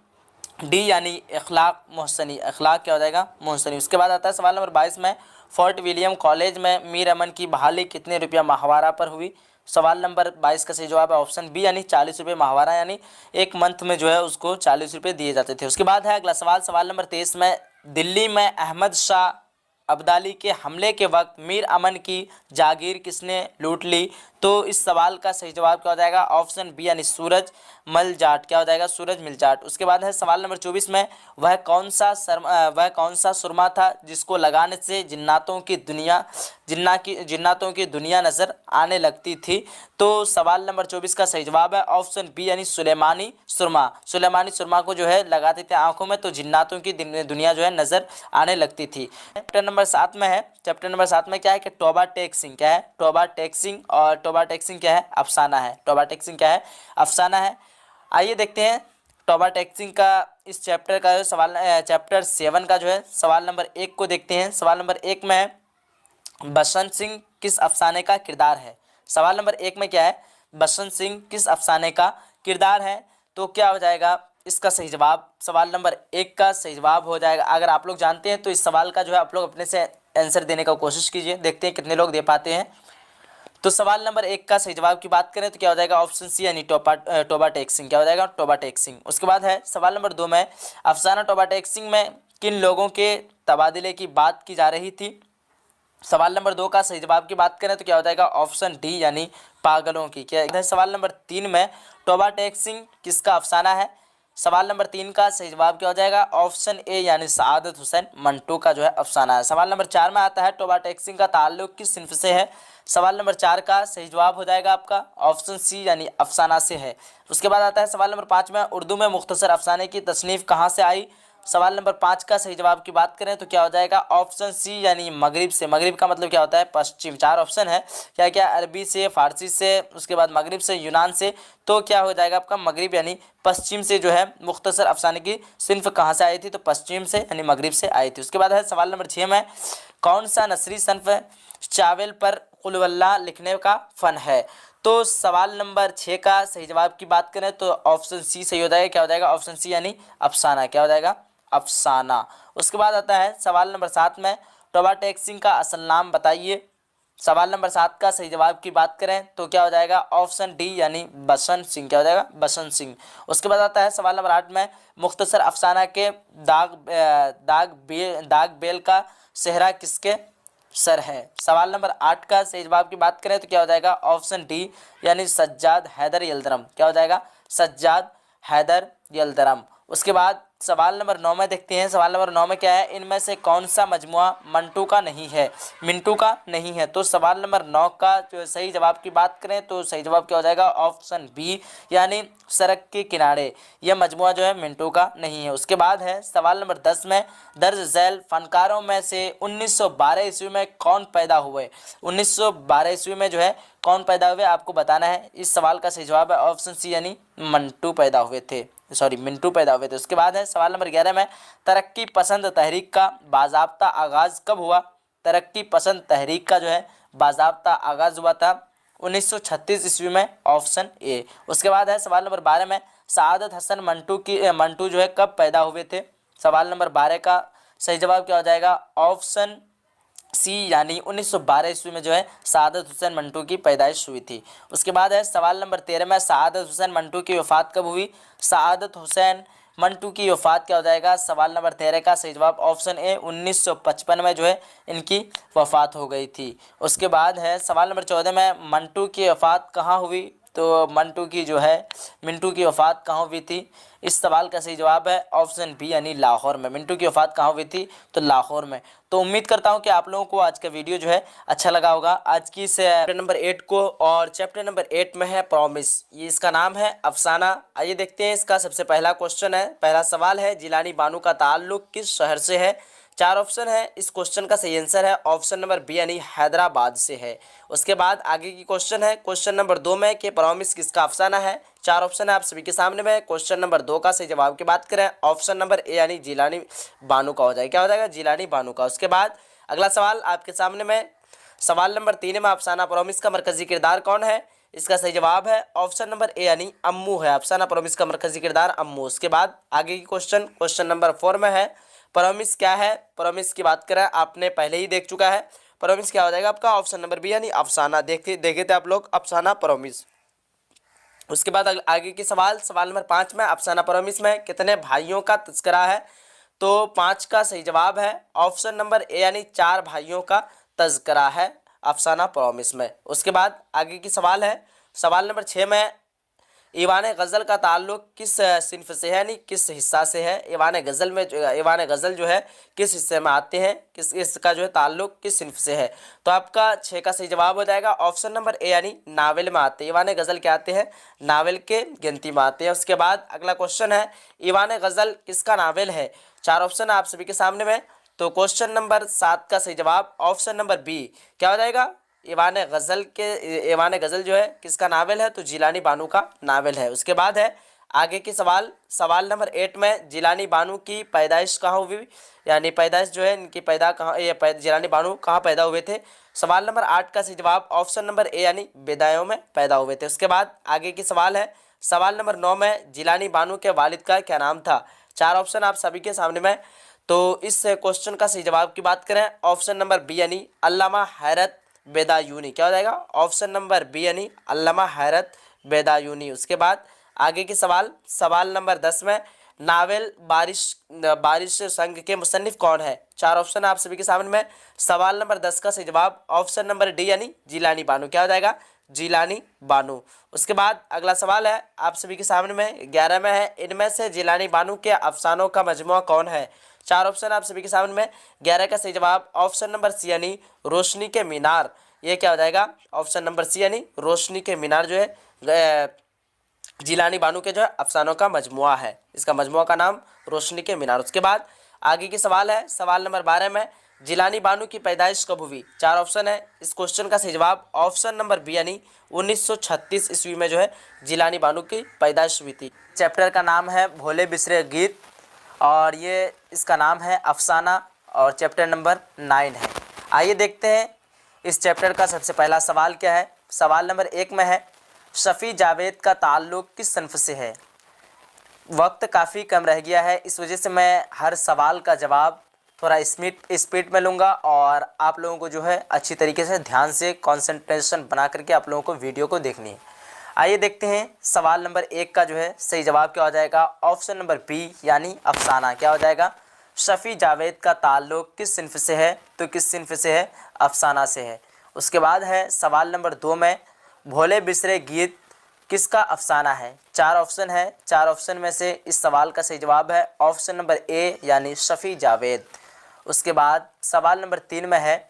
डी यानी अखलाक मोहसनी। अखलाक क्या हो जाएगा मोहसनी। उसके बाद आता है सवाल नंबर 22 में फोर्ट विलियम कॉलेज में मीर अमन की बहाली कितने रुपया माहवारा पर हुई। सवाल नंबर 22 का सही जवाब है ऑप्शन बी यानी 40 रुपये माहवारा, यानी एक मंथ में जो है उसको 40 रुपये दिए जाते थे। उसके बाद है अगला सवाल सवाल नंबर 23 में दिल्ली में अहमद शाह अब्दाली के हमले के वक्त मीर अमन की जागीर किसने लूट ली। तो इस सवाल का सही जवाब क्या हो जाएगा ऑप्शन बी यानी सूरज मल जाट। क्या हो जाएगा सूरज मिल जाट। उसके बाद है सवाल नंबर 24 में वह कौन सा सुरमा था जिसको लगाने से जिन्नातों की दुनिया नज़र आने लगती थी। तो सवाल नंबर 24 का सही जवाब है ऑप्शन बी यानी सुलेमानी सुरमा को जो है लगाते थे आंखों में तो जिन्नातों की दुनिया जो है नज़र आने लगती थी। चैप्टर नंबर 7 में है चैप्टर नंबर 7 में क्या है कि टोबा टेक्सिंग क्या है टोबा टेक्सिंग और टोबा टेक्सिंग क्या है अफसाना है। टोबा टेक्सिंग क्या है अफसाना है। आइए देखते हैं टोबा टेक्सिंग का इस चैप्टर का जो सवाल चैप्टर 7 का जो है सवाल नंबर 1 को देखते हैं। सवाल नंबर 1 में बसंत सिंह किस अफसाने का किरदार है। सवाल नंबर 1 में क्या है बसंत सिंह किस अफसाने का किरदार है। तो क्या हो जाएगा इसका सही जवाब सवाल नंबर 1 का सही जवाब हो जाएगा। अगर आप लोग जानते हैं तो इस सवाल का जो है आप लोग अपने से आंसर देने का कोशिश कीजिए, देखते हैं कितने लोग दे पाते हैं। तो सवाल नंबर 1 का सही जवाब की बात करें तो क्या हो जाएगा ऑप्शन सी यानी टोबा टेक्सिंग। क्या हो जाएगा टोबा टेक्सिंग। उसके बाद है सवाल नंबर 2 में अफसाना टोबा टेक्सिंग में किन लोगों के तबादले की बात की जा रही थी। सवाल नंबर 2 का सही जवाब की बात करें तो क्या हो जाएगा ऑप्शन डी यानी पागलों की। क्या है सवाल नंबर 3 में टोबा टेक्सिंग किसका अफसाना है। सवाल नंबर 3 का सही जवाब क्या हो जाएगा ऑप्शन ए यानी सआदत हुसैन मंटो का जो है अफसाना है। सवाल नंबर 4 में आता है टोबा टेक्सिंग का ताल्लुक किस सिन्फ से है। सवाल नंबर 4 का सही जवाब हो जाएगा आपका ऑप्शन सी यानी अफसाना से है। उसके बाद आता है सवाल नंबर 5 में उर्दू में मुख्तसर अफसाने की तसनीफ़ कहाँ से आई। सवाल नंबर 5 का सही जवाब की बात करें तो क्या हो जाएगा ऑप्शन सी यानी मगरिब से। मगरिब का मतलब क्या होता है पश्चिम। 4 ऑप्शन है क्या क्या अरबी से फ़ारसी से उसके बाद मगरिब से यूनान से। तो क्या हो जाएगा आपका मगरिब यानी पश्चिम से जो है मुख्तसर अफसाने की सिन्फ कहाँ से आई थी तो पश्चिम से यानी मगरिब से आई थी। उसके बाद है सवाल नंबर 6 में कौन सा नसरी सन्फ चावल पर कुल वल्लाह लिखने का फन है? तो सवाल नंबर 6 का सही जवाब की बात करें तो ऑप्शन सी सही हो जाएगा। क्या हो जाएगा? ऑप्शन सी यानी अफसाना। क्या हो जाएगा? अफसाना। उसके बाद आता है सवाल नंबर 7 में, टोबा टेक सिंह का असल नाम बताइए। सवाल नंबर 7 का सही जवाब की बात करें तो क्या हो जाएगा? ऑप्शन डी यानी बसंत सिंह। क्या हो जाएगा? बसंत सिंह। उसके बाद आता है सवाल नंबर 8 में, मुख्तसर अफसाना के दाग बेल का सेहरा किसके सर है? सवाल नंबर 8 का सही जवाब की बात करें तो क्या हो जाएगा? ऑप्शन डी यानी सज्जाद हैदर यल्दरम। क्या हो जाएगा? सज्जाद हैदर यल्दरम। उसके बाद सवाल नंबर 9 में देखते हैं। सवाल नंबर 9 में क्या है? इनमें से कौन सा मजमुआ मंटू का नहीं है? मिंटू का नहीं है। तो सवाल नंबर 9 का जो सही जवाब की बात करें तो सही जवाब क्या हो जाएगा? ऑप्शन बी यानी सड़क के किनारे। यह मजमुआ जो है मिंटू का नहीं है। उसके बाद है सवाल नंबर 10 में, दर्ज झैल फनकारों में से 1912 ईस्वी में कौन पैदा हुए? 1912 ईस्वी में जो है कौन पैदा हुए आपको बताना है। इस सवाल का सही जवाब है ऑप्शन सी यानी मंटू पैदा हुए थे, सॉरी मिंटू पैदा हुए थे। उसके बाद है सवाल नंबर 11 में, तरक्की पसंद तहरीक का बाज़ाब्ता आगाज़ कब हुआ? तरक्की पसंद तहरीक का जो है बाज़ाब्ता आगाज़ हुआ था 1936 ईस्वी में, ऑप्शन ए। उसके बाद है सवाल नंबर 12 में, सआदत हसन मंटू जो है कब पैदा हुए थे? सवाल नंबर 12 का सही जवाब क्या हो जाएगा? ऑप्शन सी यानी 1912 ईस्वी में जो है सआदत हुसैन मंटू की पैदाइश हुई थी। उसके बाद है सवाल नंबर 13 में, सआदत हुसैन मंटू की वफ़ात कब हुई? सआदत हुसैन मंटू की वफ़ात क्या हो जाएगा? सवाल नंबर 13 का सही जवाब ऑप्शन ए 1955 में जो है इनकी वफ़ात हो गई थी। उसके बाद है सवाल नंबर 14 में, मंटू की वफ़ात कहाँ हुई? तो मिंटू की वफ़ात कहाँ हुई थी? इस सवाल का सही जवाब है ऑप्शन बी यानी लाहौर में। मिंटू की वफ़ात कहाँ हुई थी? तो लाहौर में। तो उम्मीद करता हूँ कि आप लोगों को आज का वीडियो जो है अच्छा लगा होगा। आज की चैप्टर नंबर 8 को, और चैप्टर नंबर 8 में है प्रॉमिस, ये इसका नाम है अफसाना। आइए देखते हैं इसका सबसे पहला क्वेश्चन है। पहला सवाल है, जिलानी बानो का ताल्लुक किस शहर से है? 4 ऑप्शन है। इस क्वेश्चन का सही आंसर है ऑप्शन नंबर बी यानी हैदराबाद से है। उसके बाद आगे की क्वेश्चन है, क्वेश्चन नंबर 2 में कि प्रॉमिस किसका अफसाना है? 4 ऑप्शन है आप सभी के सामने में। क्वेश्चन नंबर 2 का सही जवाब की बात करें, ऑप्शन नंबर ए यानी जिलानी बानो का हो जाएगा। क्या हो जाएगा? जिलानी बानो का। उसके बाद अगला सवाल आपके सामने में, सवाल नंबर 3 में, अफसाना प्रॉमिस का मरकजी किरदार कौन है? इसका सही जवाब है ऑप्शन नंबर ए यानी अम्मू है। अफसाना प्रॉमिस का मरकजी किरदार अम्मू। उसके बाद आगे की क्वेश्चन नंबर 4 में है, प्रॉमिस क्या है? प्रॉमिस की बात करें आपने पहले ही देख चुका है। प्रॉमिस क्या हो जाएगा आपका? ऑप्शन नंबर बी यानी अफसाना। देखे थे आप लोग अफसाना प्रॉमिस। उसके बाद आगे की सवाल नंबर 5 में, अफसाना प्रॉमिस में कितने भाइयों का तस्करा है? तो 5 का सही जवाब है ऑप्शन नंबर ए यानी 4 भाइयों का तस्करा है अफसाना प्रॉमिस में। उसके बाद आगे की सवाल है, सवाल नंबर 6 में, ईवान गज़ल का ताल्लुक किस सिन्फ से है यानी किस हिस्सा से है? ईवान गज़ल जो है किस हिस्से में आते हैं? इसका जो है ताल्लुक किस सिन्फ से है? तो आपका 6 का सही जवाब हो जाएगा ऑप्शन नंबर ए यानी नावल में आते हैं। ईवान गज़ल क्या आते हैं? नावल के गिनती में आते हैं। उसके बाद अगला क्वेश्चन है, ईवान गज़ल किसका नावल है? 4 ऑप्शन आप सभी के सामने में। तो क्वेश्चन नंबर 7 का सही जवाब ऑप्शन नंबर बी क्या हो जाएगा? ईवान गज़ल जो है किसका नावल है? तो जिलानी बानो का नावल है। उसके बाद है आगे की सवाल नंबर 8 में, जिलानी बानो की पैदाइश कहाँ हुई? यानी पैदाइश जो है इनकी जिलानी बानो कहाँ पैदा हुए थे? सवाल नंबर 8 का सही जवाब ऑप्शन नंबर ए यानी बेदायों में पैदा हुए थे। उसके बाद आगे की सवाल है, सवाल नंबर 9 में, जिलानी बानो के वालिद का क्या नाम था? 4 ऑप्शन आप सभी के सामने में। तो इस क्वेश्चन का सही जवाब की बात करें, ऑप्शन नंबर बी यानी अल्लामा हैरत बेदायूनी। क्या हो जाएगा? ऑप्शन नंबर बी यानी अल्लामा हैरत बेदायूनी। उसके बाद आगे की सवाल नंबर 10 में, नावल बारिश संग के मुसन्निफ कौन है? 4 ऑप्शन आप सभी के सामने में। सवाल नंबर 10 का सही जवाब ऑप्शन नंबर डी यानी जिलानी बानो। क्या हो जाएगा? जिलानी बानो। उसके बाद अगला सवाल है आप सभी के सामने में 11 में है, इनमें से जिलानी बानो के अफसानों का मजमुआ कौन है? 4 ऑप्शन आप सभी के सामने में। 11 का सही जवाब ऑप्शन नंबर सी यानी रोशनी के मीनार। ये क्या हो जाएगा? ऑप्शन नंबर सी यानी रोशनी के मीनार जो है जिलानी बानो के जो है अफसानों का मजमुआ है। इसका मजमुआ का नाम रोशनी के मीनार। उसके बाद आगे की सवाल है, सवाल नंबर 12 में, जिलानी बानो की पैदाइश कब हुई? 4 ऑप्शन है। इस क्वेश्चन का सही जवाब ऑप्शन नंबर बी यानी 1936 ईस्वी में जो है जिलानी बानो की पैदाइश हुई थी। चैप्टर का नाम है भोले बिसरे गीत, और ये इसका नाम है अफसाना, और चैप्टर नंबर 9 है। आइए देखते हैं इस चैप्टर का सबसे पहला सवाल क्या है। सवाल नंबर 1 में है, शफ़ी जावेद का ताल्लुक़ किस सनफ़ से है। वक्त काफ़ी कम रह गया है, इस वजह से मैं हर सवाल का जवाब थोड़ा स्पीड में लूँगा और आप लोगों को जो है अच्छी तरीके से ध्यान से कंसंट्रेशन बना करके आप लोगों को वीडियो को देखनी है। आइए देखते हैं सवाल नंबर 1 का जो है सही जवाब क्या हो जाएगा। ऑप्शन नंबर बी यानी अफसाना क्या हो जाएगा। शफ़ी जावेद का ताल्लुक़ किस सिन्फ से है, तो किस सिन्फ से है, अफसाना से है। उसके बाद है सवाल नंबर 2 में, भोले बिसरे गीत किसका अफसाना है। 4 ऑप्शन है, 4 ऑप्शन में से इस सवाल का सही जवाब है ऑप्शन नंबर ए यानी शफ़ी जावेद। उसके बाद सवाल नंबर 3 में है,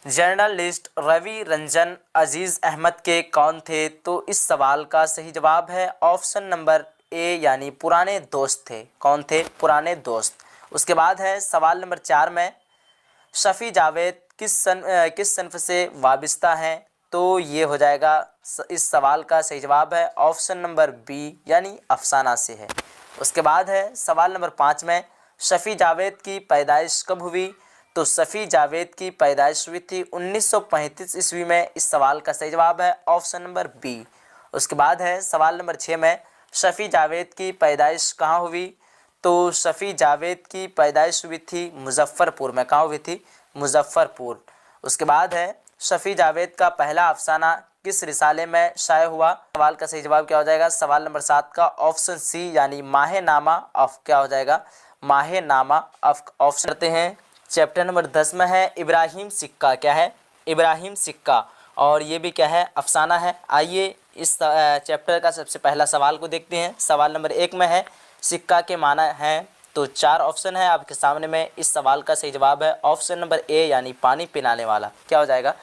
जर्नलिस्ट रवि रंजन अजीज़ अहमद के कौन थे, तो इस सवाल का सही जवाब है ऑप्शन नंबर ए यानी पुराने दोस्त थे। कौन थे, पुराने दोस्त। उसके बाद है सवाल नंबर 4 में, शफ़ी जावेद किस सनफ़ से वाबिस्ता हैं, तो ये हो जाएगा इस सवाल का सही जवाब है ऑप्शन नंबर बी यानी अफसाना से है। उसके बाद है सवाल नंबर 5 में, शफ़ी जावेद की पैदाइश कब हुई, तो शफ़ी जावेद की पैदाइश हुई थी 1935 ईस्वी में। इस सवाल का सही जवाब है ऑप्शन नंबर बी। उसके बाद है सवाल नंबर 6 में, शफ़ी जावेद की पैदाइश कहाँ हुई, तो शफ़ी जावेद की पैदाइश हुई थी मुज़फ़्फ़रपुर में। कहाँ हुई थी, मुज़फ़्फ़रपुर। उसके बाद है शफ़ी जावेद का पहला अफसाना किस रिसाले में शाये हुआ। सवाल का सही जवाब क्या हो जाएगा। सवाल नंबर 7 का ऑप्शन सी यानी माहे-नामा ऑफ क्या हो जाएगा, माहे-नामा ऑफ। ऑप्शन करते हैं। चैप्टर नंबर 10 में है, इब्राहिम सिक्का क्या है, इब्राहिम सिक्का, और ये भी क्या है, अफसाना है। आइए इस चैप्टर का सबसे पहला सवाल को देखते हैं। सवाल नंबर 1 में है, सिक्का के माना है, तो 4 ऑप्शन है आपके सामने में। इस सवाल का सही जवाब है ऑप्शन नंबर ए यानी पानी पिलाने वाला। क्या हो जाएगा,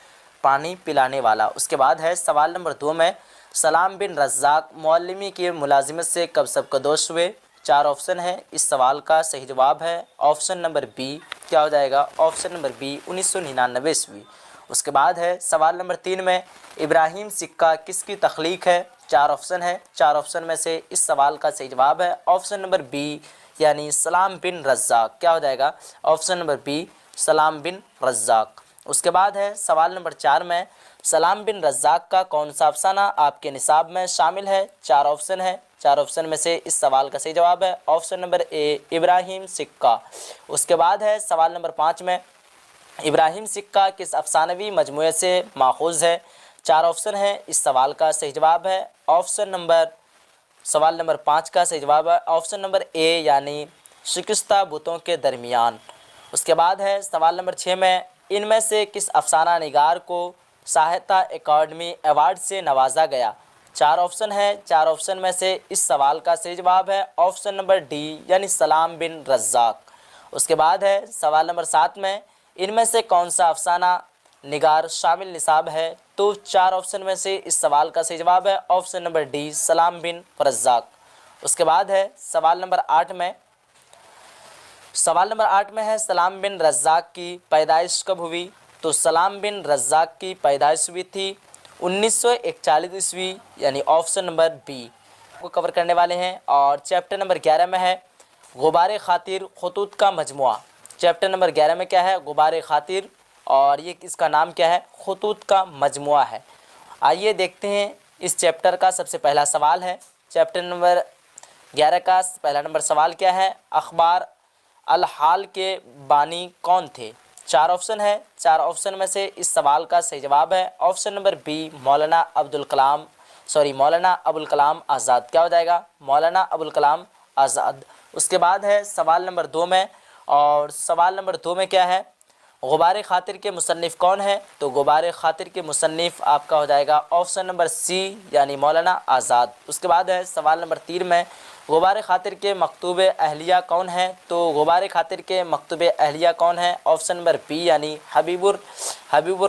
पानी पिलाने वाला। उसके बाद है सवाल नंबर 2 में, सलाम बिन रज़्ज़ाक़ मौलवी की मुलाजिमत से कब सबकदोश हुए। 4 ऑप्शन है, इस सवाल का सही जवाब है ऑप्शन नंबर बी। क्या हो जाएगा, ऑप्शन नंबर बी 1999 ईस्वी। उसके बाद है सवाल नंबर 3 में, इब्राहिम सिक्का किसकी तख्लीक है। 4 ऑप्शन है, 4 ऑप्शन में से इस सवाल का सही जवाब है ऑप्शन नंबर बी यानी सलाम बिन रज़्ज़ाक़। क्या हो जाएगा, ऑप्शन नंबर बी सलाम बिन रज़्ज़ाक़। उसके बाद है सवाल नंबर 4 में, सलाम बिन रज़्ज़ाक़ का कौन सा अफसाना आपके निसाब में शामिल है। 4 ऑप्शन है, 4 ऑप्शन में से इस सवाल का सही जवाब है ऑप्शन नंबर ए इब्राहिम सिक्का। उसके बाद है सवाल नंबर 5 में, इब्राहिम सिक्का किस अफसानवी मजमूए से माखूज़ है। 4 ऑप्शन है, इस सवाल का सही जवाब है ऑप्शन नंबर, सवाल नंबर 5 का सही जवाब है ऑप्शन नंबर ए यानी शिकस्ता बुतों के दरमियान। उसके बाद है सवाल नंबर 6 में, इनमें से किस अफसाना निगार को साहित्य अकादमी अवार्ड से नवाजा गया। 4 ऑप्शन है, 4 ऑप्शन में से इस सवाल का सही जवाब है ऑप्शन नंबर डी यानी सलाम बिन रज़्ज़ाक़। उसके बाद है सवाल नंबर 7 में, इनमें से कौन सा अफसाना निगार शामिल निसाब है, तो 4 ऑप्शन में से इस सवाल का सही जवाब है ऑप्शन नंबर डी सलाम बिन रज़्ज़ाक़। उसके बाद है सवाल नंबर 8 में, सवाल नंबर 8 में है, सलाम बिन रज़्ज़ाक़ की पैदाइश कब हुई, तो सलाम बिन रज़्ज़ाक़ की पैदाइश हुई थी 1941 ईस्वी यानी ऑप्शन नंबर बी को कवर करने वाले हैं। और चैप्टर नंबर 11 में है, गुबार खातिर खतूत का मजमुआ। चैप्टर नंबर 11 में क्या है, गुबार खातिर, और ये इसका नाम क्या है, खतूत का मजमुआ है। आइए देखते हैं इस चैप्टर का सबसे पहला सवाल है। चैप्टर नंबर 11 का पहला नंबर सवाल क्या है, अखबार अल हाल के बानी कौन थे। 4 ऑप्शन है, 4 ऑप्शन में से इस सवाल का सही जवाब है ऑप्शन नंबर बी मौलाना अब्दुल कलाम आज़ाद। क्या हो जाएगा, मौलाना अबुल कलाम आज़ाद। उसके बाद है सवाल नंबर 2 में, और सवाल नंबर 2 में क्या है, गुबार खातिर के मुसन्निफ़ कौन है, तो गुबार खातिर के मुसन्निफ़ आपका हो जाएगा ऑप्शन नंबर सी यानी मौलाना आज़ाद। उसके बाद है सवाल नंबर 3 में, गुबार खातिर के मकतूब अहलिया कौन है, तो गुबार खातिर के मकतूब अहलिया कौन है, ऑप्शन नंबर बी यानी Habibur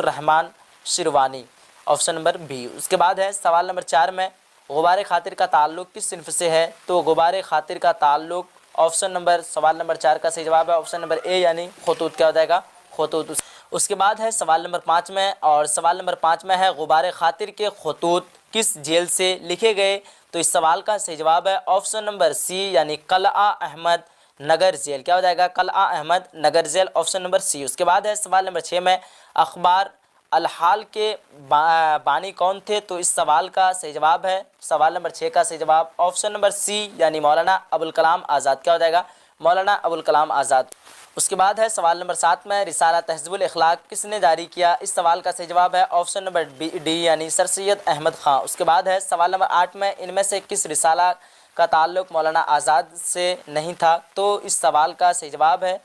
Rahman Shirwani, option number B. उसके बाद है सवाल नंबर 4 में, गुबार खातिर का ताल्लुक़ किस सिन्फ से है, तो गुबार खातिर का ताल्लुक़ ऑप्शन नंबर, सवाल नंबर 4 का सही जवाब है ऑप्शन नंबर ए यानी खतूत। क्या हो जाएगा, खतूत। उसके बाद है सवाल नंबर 5 में, और सवाल नंबर 5 में है, गुबार खातिर के खतूत किस जेल से लिखे गए, तो इस सवाल का सही जवाब है ऑप्शन नंबर सी यानी कलआ अहमद नगर जेल, क्या हो जाएगा कलआ अहमद नगर जेल, ऑप्शन नंबर सी। उसके बाद है सवाल नंबर 6 में अखबार अल हाल के बानी कौन थे, तो इस सवाल का सही जवाब है, सवाल नंबर 6 का सही जवाब ऑप्शन नंबर सी यानी मौलाना अबुल कलाम आज़ाद, क्या हो जाएगा मौलाना अबुल कलाम आज़ाद। उसके बाद है सवाल नंबर 7 में रिसाला तहज़्ज़ुबुल इखलाक किसने जारी किया, इस सवाल का सही जवाब है ऑप्शन नंबर डी यानी सर सैयद अहमद ख़ां। उसके बाद है सवाल नंबर 8 में इनमें से किस रिसाला का ताल्लुक़ मौलाना आज़ाद से नहीं था, तो इस सवाल का सही जवाब है,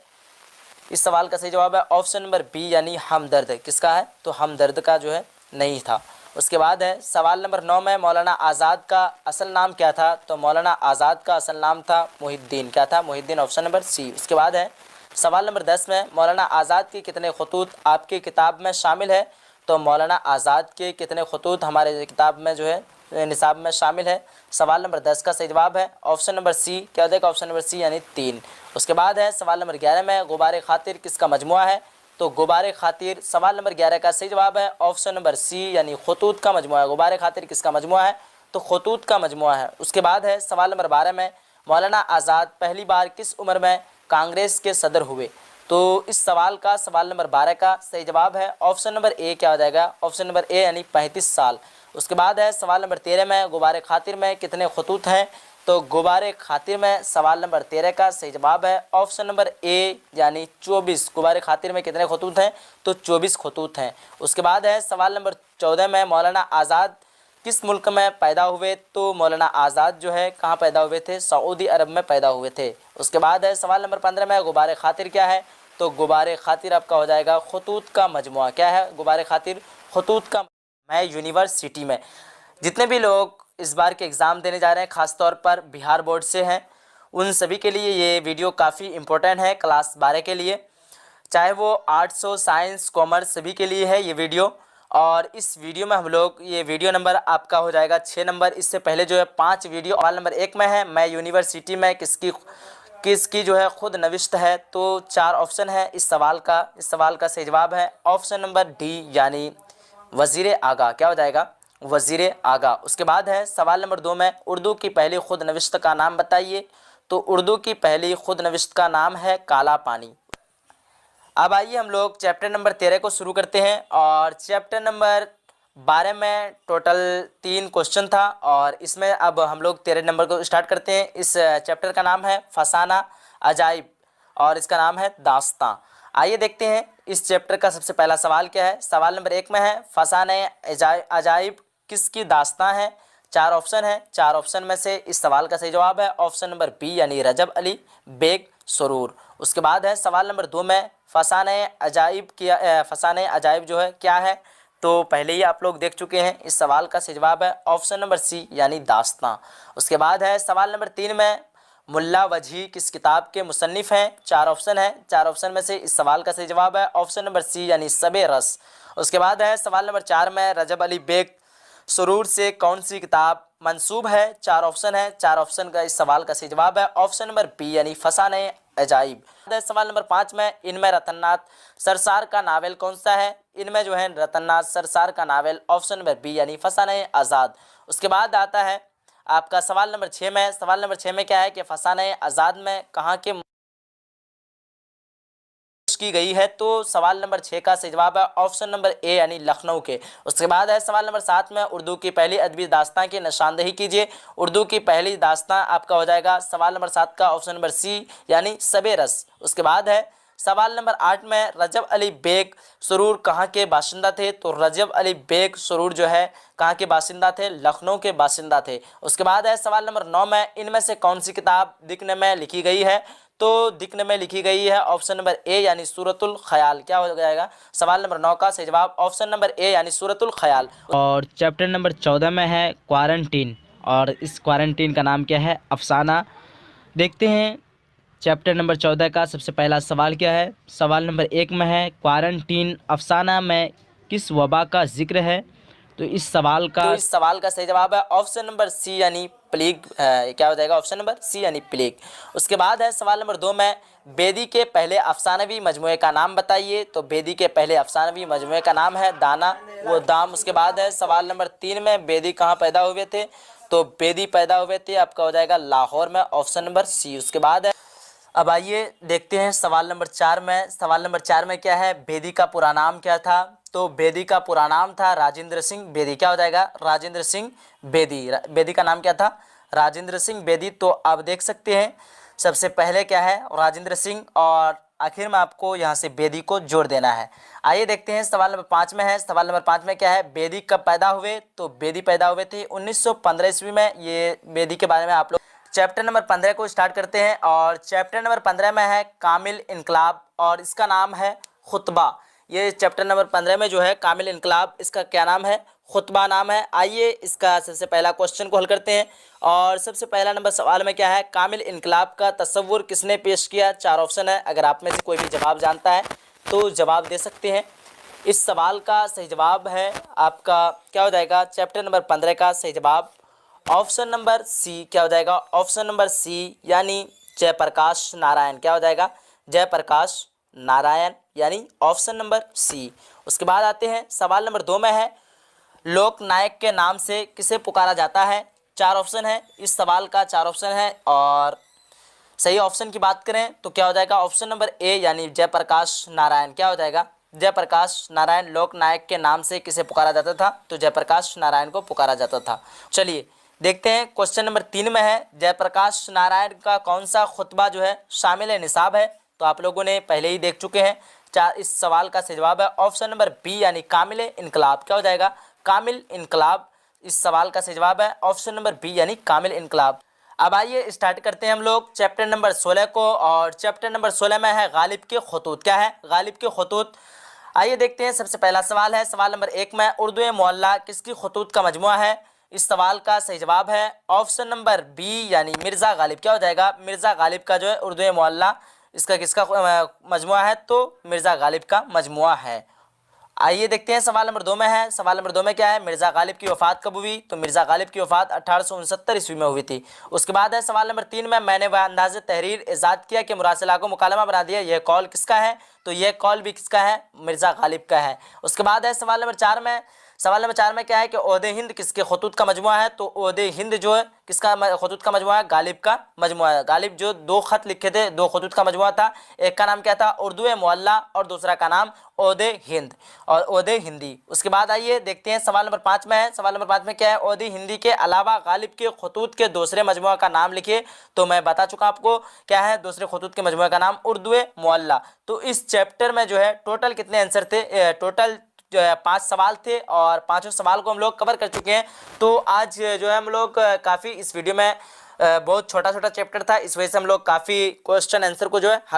इस सवाल का सही जवाब है ऑप्शन नंबर बी यानी हमदर्द, किसका है तो हमदर्द का जो है नहीं था। उसके बाद है सवाल नंबर 9 में मौलाना आज़ाद का असल नाम क्या था, तो मौलाना आज़ाद का असल नाम था मुहिद्दीन, क्या था मुहिद्दीन, ऑप्शन नंबर सी। उसके बाद है सवाल नंबर 10 में मौलाना आज़ाद के कितने खतूत आपकी किताब में शामिल है, तो मौलाना आज़ाद के कितने खतूत हमारे किताब में जो है निसाब में शामिल है, सवाल नंबर 10 का सही जवाब है ऑप्शन नंबर सी, क्या हो जाएगा ऑप्शन नंबर सी यानी 3। उसके बाद है सवाल नंबर 11 में गुबारे खातिर किसका मजमुआ है, तो गुबारे खातिर सवाल नंबर 11 का सही जवाब है ऑप्शन नंबर सी यानी खतूत का मजमुआ है। गुबारे खातिर किसका मजमुआ है, तो खतूत का मजमुआ है। उसके बाद है सवाल नंबर 12 में मौलाना आज़ाद पहली बार किस उम्र में कांग्रेस के सदर हुए, तो इस सवाल का सवाल नंबर 12 का सही जवाब है ऑप्शन नंबर ए, क्या हो जाएगा ऑप्शन नंबर ए यानी 35 साल। उसके बाद है सवाल नंबर 13 में गुबारे खातिर में कितने खतूत हैं, तो गुबारे खातिर में सवाल नंबर 13 का सही जवाब है ऑप्शन नंबर ए यानी 24। गुबारे खातिर में कितने खतूत हैं, तो 24 खतूत हैं। उसके बाद है सवाल नंबर 14 में मौलाना आज़ाद किस मुल्क में पैदा हुए, तो मौलाना आज़ाद जो है कहाँ पैदा हुए थे, सऊदी अरब में पैदा हुए थे। उसके बाद है सवाल नंबर 15 में गुबारे खातिर क्या है, तो गुबारे खातिर आपका हो जाएगा खतूत का मजमुआ, क्या है गुबारे खातिर खतूत का। मैं यूनिवर्सिटी में जितने भी लोग इस बार के एग्ज़ाम देने जा रहे हैं, ख़ास तौर पर बिहार बोर्ड से हैं, उन सभी के लिए ये वीडियो काफ़ी इम्पोर्टेंट है, क्लास 12 के लिए, चाहे वो आर्ट्स हो साइंस कॉमर्स सभी के लिए है ये वीडियो। और इस वीडियो में हम लोग ये वीडियो नंबर आपका हो जाएगा 6 नंबर। इससे पहले जो है 5 वीडियो सवाल नंबर 1 में है मैं यूनिवर्सिटी में किसकी जो है खुद नविश्त है, तो 4 ऑप्शन है इस सवाल का सही जवाब है ऑप्शन नंबर डी यानी वज़ीर आगा, क्या हो जाएगा वज़ीर आगा। उसके बाद है सवाल नंबर 2 में उर्दू की पहली खुद नविश्त का नाम बताइए, तो उर्दू की पहली खुद नविश्त का नाम है काला पानी। अब आइए हम लोग चैप्टर नंबर 13 को शुरू करते हैं। और चैप्टर नंबर 12 में टोटल 3 क्वेश्चन था और इसमें अब हम लोग 13 नंबर को स्टार्ट करते हैं। इस चैप्टर का नाम है फसाना अजाइब और इसका नाम है दास्तां। आइए देखते हैं इस चैप्टर का सबसे पहला सवाल क्या है। सवाल नंबर 1 में है फसाने अजाइब किसकी दास्तां है। 4 ऑप्शन है, 4 ऑप्शन में से इस सवाल का सही जवाब है ऑप्शन नंबर बी यानी रजब अली बेग सुरूर। उसके बाद है सवाल नंबर 2 में फसाने अजाइब जो है क्या है, तो पहले ही आप लोग देख चुके हैं। इस सवाल का सही जवाब है ऑप्शन नंबर सी यानी दास्तां। उसके बाद है सवाल नंबर 3 में मुल्ला वजही किस किताब के मुसन्निफ़ हैं। 4 ऑप्शन है, 4 ऑप्शन में से इस सवाल का सही जवाब है ऑप्शन नंबर सी यानी सबे रस। उसके बाद है सवाल नंबर 4 में रजब अली बेग सुरूर से कौन सी किताब मंसूब है। 4 ऑप्शन है, 4 ऑप्शन का इस सवाल का सही जवाब है ऑप्शन नंबर बी यानी फसाने अजाइब। सवाल नंबर 5 में इनमें रतननाथ सरसार का नावल कौन सा है। इनमें जो है रतननाथ सरसार का नावल ऑप्शन नंबर बी यानी फसाने आज़ाद। उसके बाद आता है आपका सवाल नंबर 6 में। सवाल नंबर 6 में क्या है कि फसाने आज़ाद में कहाँ के की गई है, तो सवाल नंबर 6 का सही जवाब है ऑप्शन नंबर ए यानी लखनऊ के। उसके बाद है सवाल नंबर 7 में उर्दू की पहली अदबी दास्तां की निशानदेही कीजिए। उर्दू की पहली दास्तां आपका हो जाएगा सवाल नंबर 7 का ऑप्शन नंबर सी यानी सबे रस। उसके बाद है सवाल नंबर 8 में रजब अली बेग सुरूर कहाँ के बाशिंदा थे, तो रजब अली बेग सुरूर जो है कहाँ के बाशिंदा थे, लखनऊ के बाशिंदा थे। उसके बाद है सवाल नंबर 9 में इनमें से कौन सी किताब दिखने में लिखी गई है, तो दिखने में लिखी गई है ऑप्शन नंबर ए यानी सूरतुल ख्याल। क्या हो जाएगा सवाल नंबर 9 का सही जवाब ऑप्शन नंबर ए यानी सूरतुल ख्याल। और चैप्टर नंबर 14 में है क्वारंटीन और इस क्वारंटीन का नाम क्या है अफसाना। देखते हैं चैप्टर नंबर 14 का सबसे पहला सवाल क्या है। सवाल नंबर 1 में है क्वारंटीन अफसाना में किस वबा का जिक्र है, तो इस सवाल का सही जवाब है ऑप्शन नंबर सी यानी प्लेग। क्या हो जाएगा ऑप्शन नंबर सी यानी प्लेग। उसके बाद है सवाल नंबर 2 में बेदी के पहले अफसानवी मजमूए का नाम बताइए, तो बेदी के पहले अफसानवी मजमूए का नाम है दाना वो दाम। उसके बाद है सवाल नंबर 3 में बेदी कहाँ पैदा हुए थे, तो बेदी पैदा हुए थे आपका हो जाएगा लाहौर में ऑप्शन नंबर सी। उसके बाद है अब आइए देखते हैं सवाल नंबर 4 में। सवाल नंबर 4 में क्या है, बेदी का पूरा नाम क्या था? तो बेदी का पूरा नाम था राजेंद्र सिंह बेदी। क्या हो जाएगा? राजेंद्र सिंह बेदी। बेदी का नाम क्या था? राजेंद्र सिंह बेदी। तो आप देख सकते हैं सबसे पहले क्या है, राजेंद्र सिंह, और आखिर में आपको यहाँ से बेदी को जोड़ देना है। आइए देखते हैं सवाल नंबर 5 में है। सवाल नंबर 5 में क्या है, बेदी कब पैदा हुए? तो बेदी पैदा हुए थे 1915 ईस्वी में। ये बेदी के बारे में आप लोग चैप्टर नंबर 15 को स्टार्ट करते हैं, और चैप्टर नंबर 15 में है कामिल इनकलाब, और इसका नाम है खुतबा। ये चैप्टर नंबर 15 में जो है कामिल इनकलाब, इसका क्या नाम है? खुतबा नाम है। आइए इसका सबसे पहला क्वेश्चन को हल करते हैं। और सबसे पहला नंबर सवाल में क्या है, कामिल इनकलाब का तस्वुर किसने पेश किया? 4 ऑप्शन है। अगर आप में से कोई भी जवाब जानता है तो जवाब दे सकते हैं। इस सवाल का सही जवाब है आपका क्या हो जाएगा, चैप्टर नंबर 15 का सही जवाब ऑप्शन नंबर सी। क्या हो जाएगा? ऑप्शन नंबर सी, यानी जयप्रकाश नारायण। क्या हो जाएगा? जयप्रकाश नारायण, यानी ऑप्शन नंबर सी। उसके बाद आते हैं सवाल नंबर 2 में है, लोक नायक के नाम से किसे पुकारा जाता है? 4 ऑप्शन है। इस सवाल का 4 ऑप्शन है, और सही ऑप्शन की बात करें तो क्या हो जाएगा? ऑप्शन नंबर ए, यानी जयप्रकाश नारायण। क्या हो जाएगा? जयप्रकाश नारायण। लोक नायक के नाम से किसे पुकारा जाता था? तो जयप्रकाश नारायण को पुकारा जाता था। चलिए देखते हैं क्वेश्चन नंबर 3 में है, जयप्रकाश नारायण का कौन सा खुतबा जो है शामिल निसाब है? तो आप लोगों ने पहले ही देख चुके हैं। इस सवाल का सही जवाब है ऑप्शन नंबर बी, यानी कामिल इनकलाब। क्या हो जाएगा? कामिल इनकलाब। इस सवाल का सही जवाब है ऑप्शन नंबर बी, यानी कामिल इनकलाब। अब आइए स्टार्ट करते हैं हम लोग चैप्टर नंबर 16 को, और चैप्टर नंबर 16 में है गालिब के खतूत। क्या है? गालिब के खतूत। आइए देखते हैं सबसे पहला सवाल है। सवाल नंबर 1 में, उर्दू मोहल्ला किसकी खतूत का मजमुआ है? इस सवाल का सही जवाब है ऑप्शन नंबर बी, यानी मिर्ज़ा गालिब। क्या हो जाएगा? मिर्ज़ा गालिब का जो है उर्दू मोहल्ला, इसका किसका मजमुआ है? तो मिर्ज़ा गालिब का मजमुआ है। आइए देखते हैं सवाल नंबर 2 में है। सवाल नंबर 2 में क्या है, मिर्ज़ा गालिब की वफ़ात कब हुई? तो मिर्ज़ा गालिब की वफ़ात 1869 ईस्वी में हुई थी। उसके बाद है सवाल नंबर 3 में, मैंने वह अंदाज़ तहरीर ईजाद किया कि मुरासिला को मुकालमा बना दिया, यह कौल किसका है? तो यह कौल भी किसका है? मिर्ज़ा गालिब का है। उसके बाद है सवाल नंबर 4 में। सवाल नंबर 4 में क्या है कि ओहदे हिंद किसके खतूत का मजमुआ है? तो ओहदे हिंद जो है किसका खतूत का मजमुआ है? गालिब का मजमुआ है। गालिब जो 2 खत लिखे थे, 2 खतूत का मजमुआ था। एक का नाम क्या था? उर्दू मोहल्ला, और दूसरा का नाम ओहदे हिंद और ओहदे हिंदी। उसके बाद आइए देखते हैं सवाल नंबर 5 में है। सवाल नंबर 5 में क्या है, ओहदे हिंदी के अलावा गालिब के खतूत के दूसरे मजमुआ का नाम लिखिए। तो मैं बता चुका आपको क्या है दूसरे खतूत के मजमुआ का नाम, उर्दू मोहल्ला। तो इस चैप्टर में जो है टोटल कितने आंसर थे? टोटल जो है 5 सवाल थे, और 5 सवाल को हम लोग कवर कर चुके हैं। तो आज जो है हम लोग काफ़ी इस वीडियो में बहुत छोटा छोटा चैप्टर था, इस वजह से हम लोग काफ़ी क्वेश्चन आंसर को जो है हल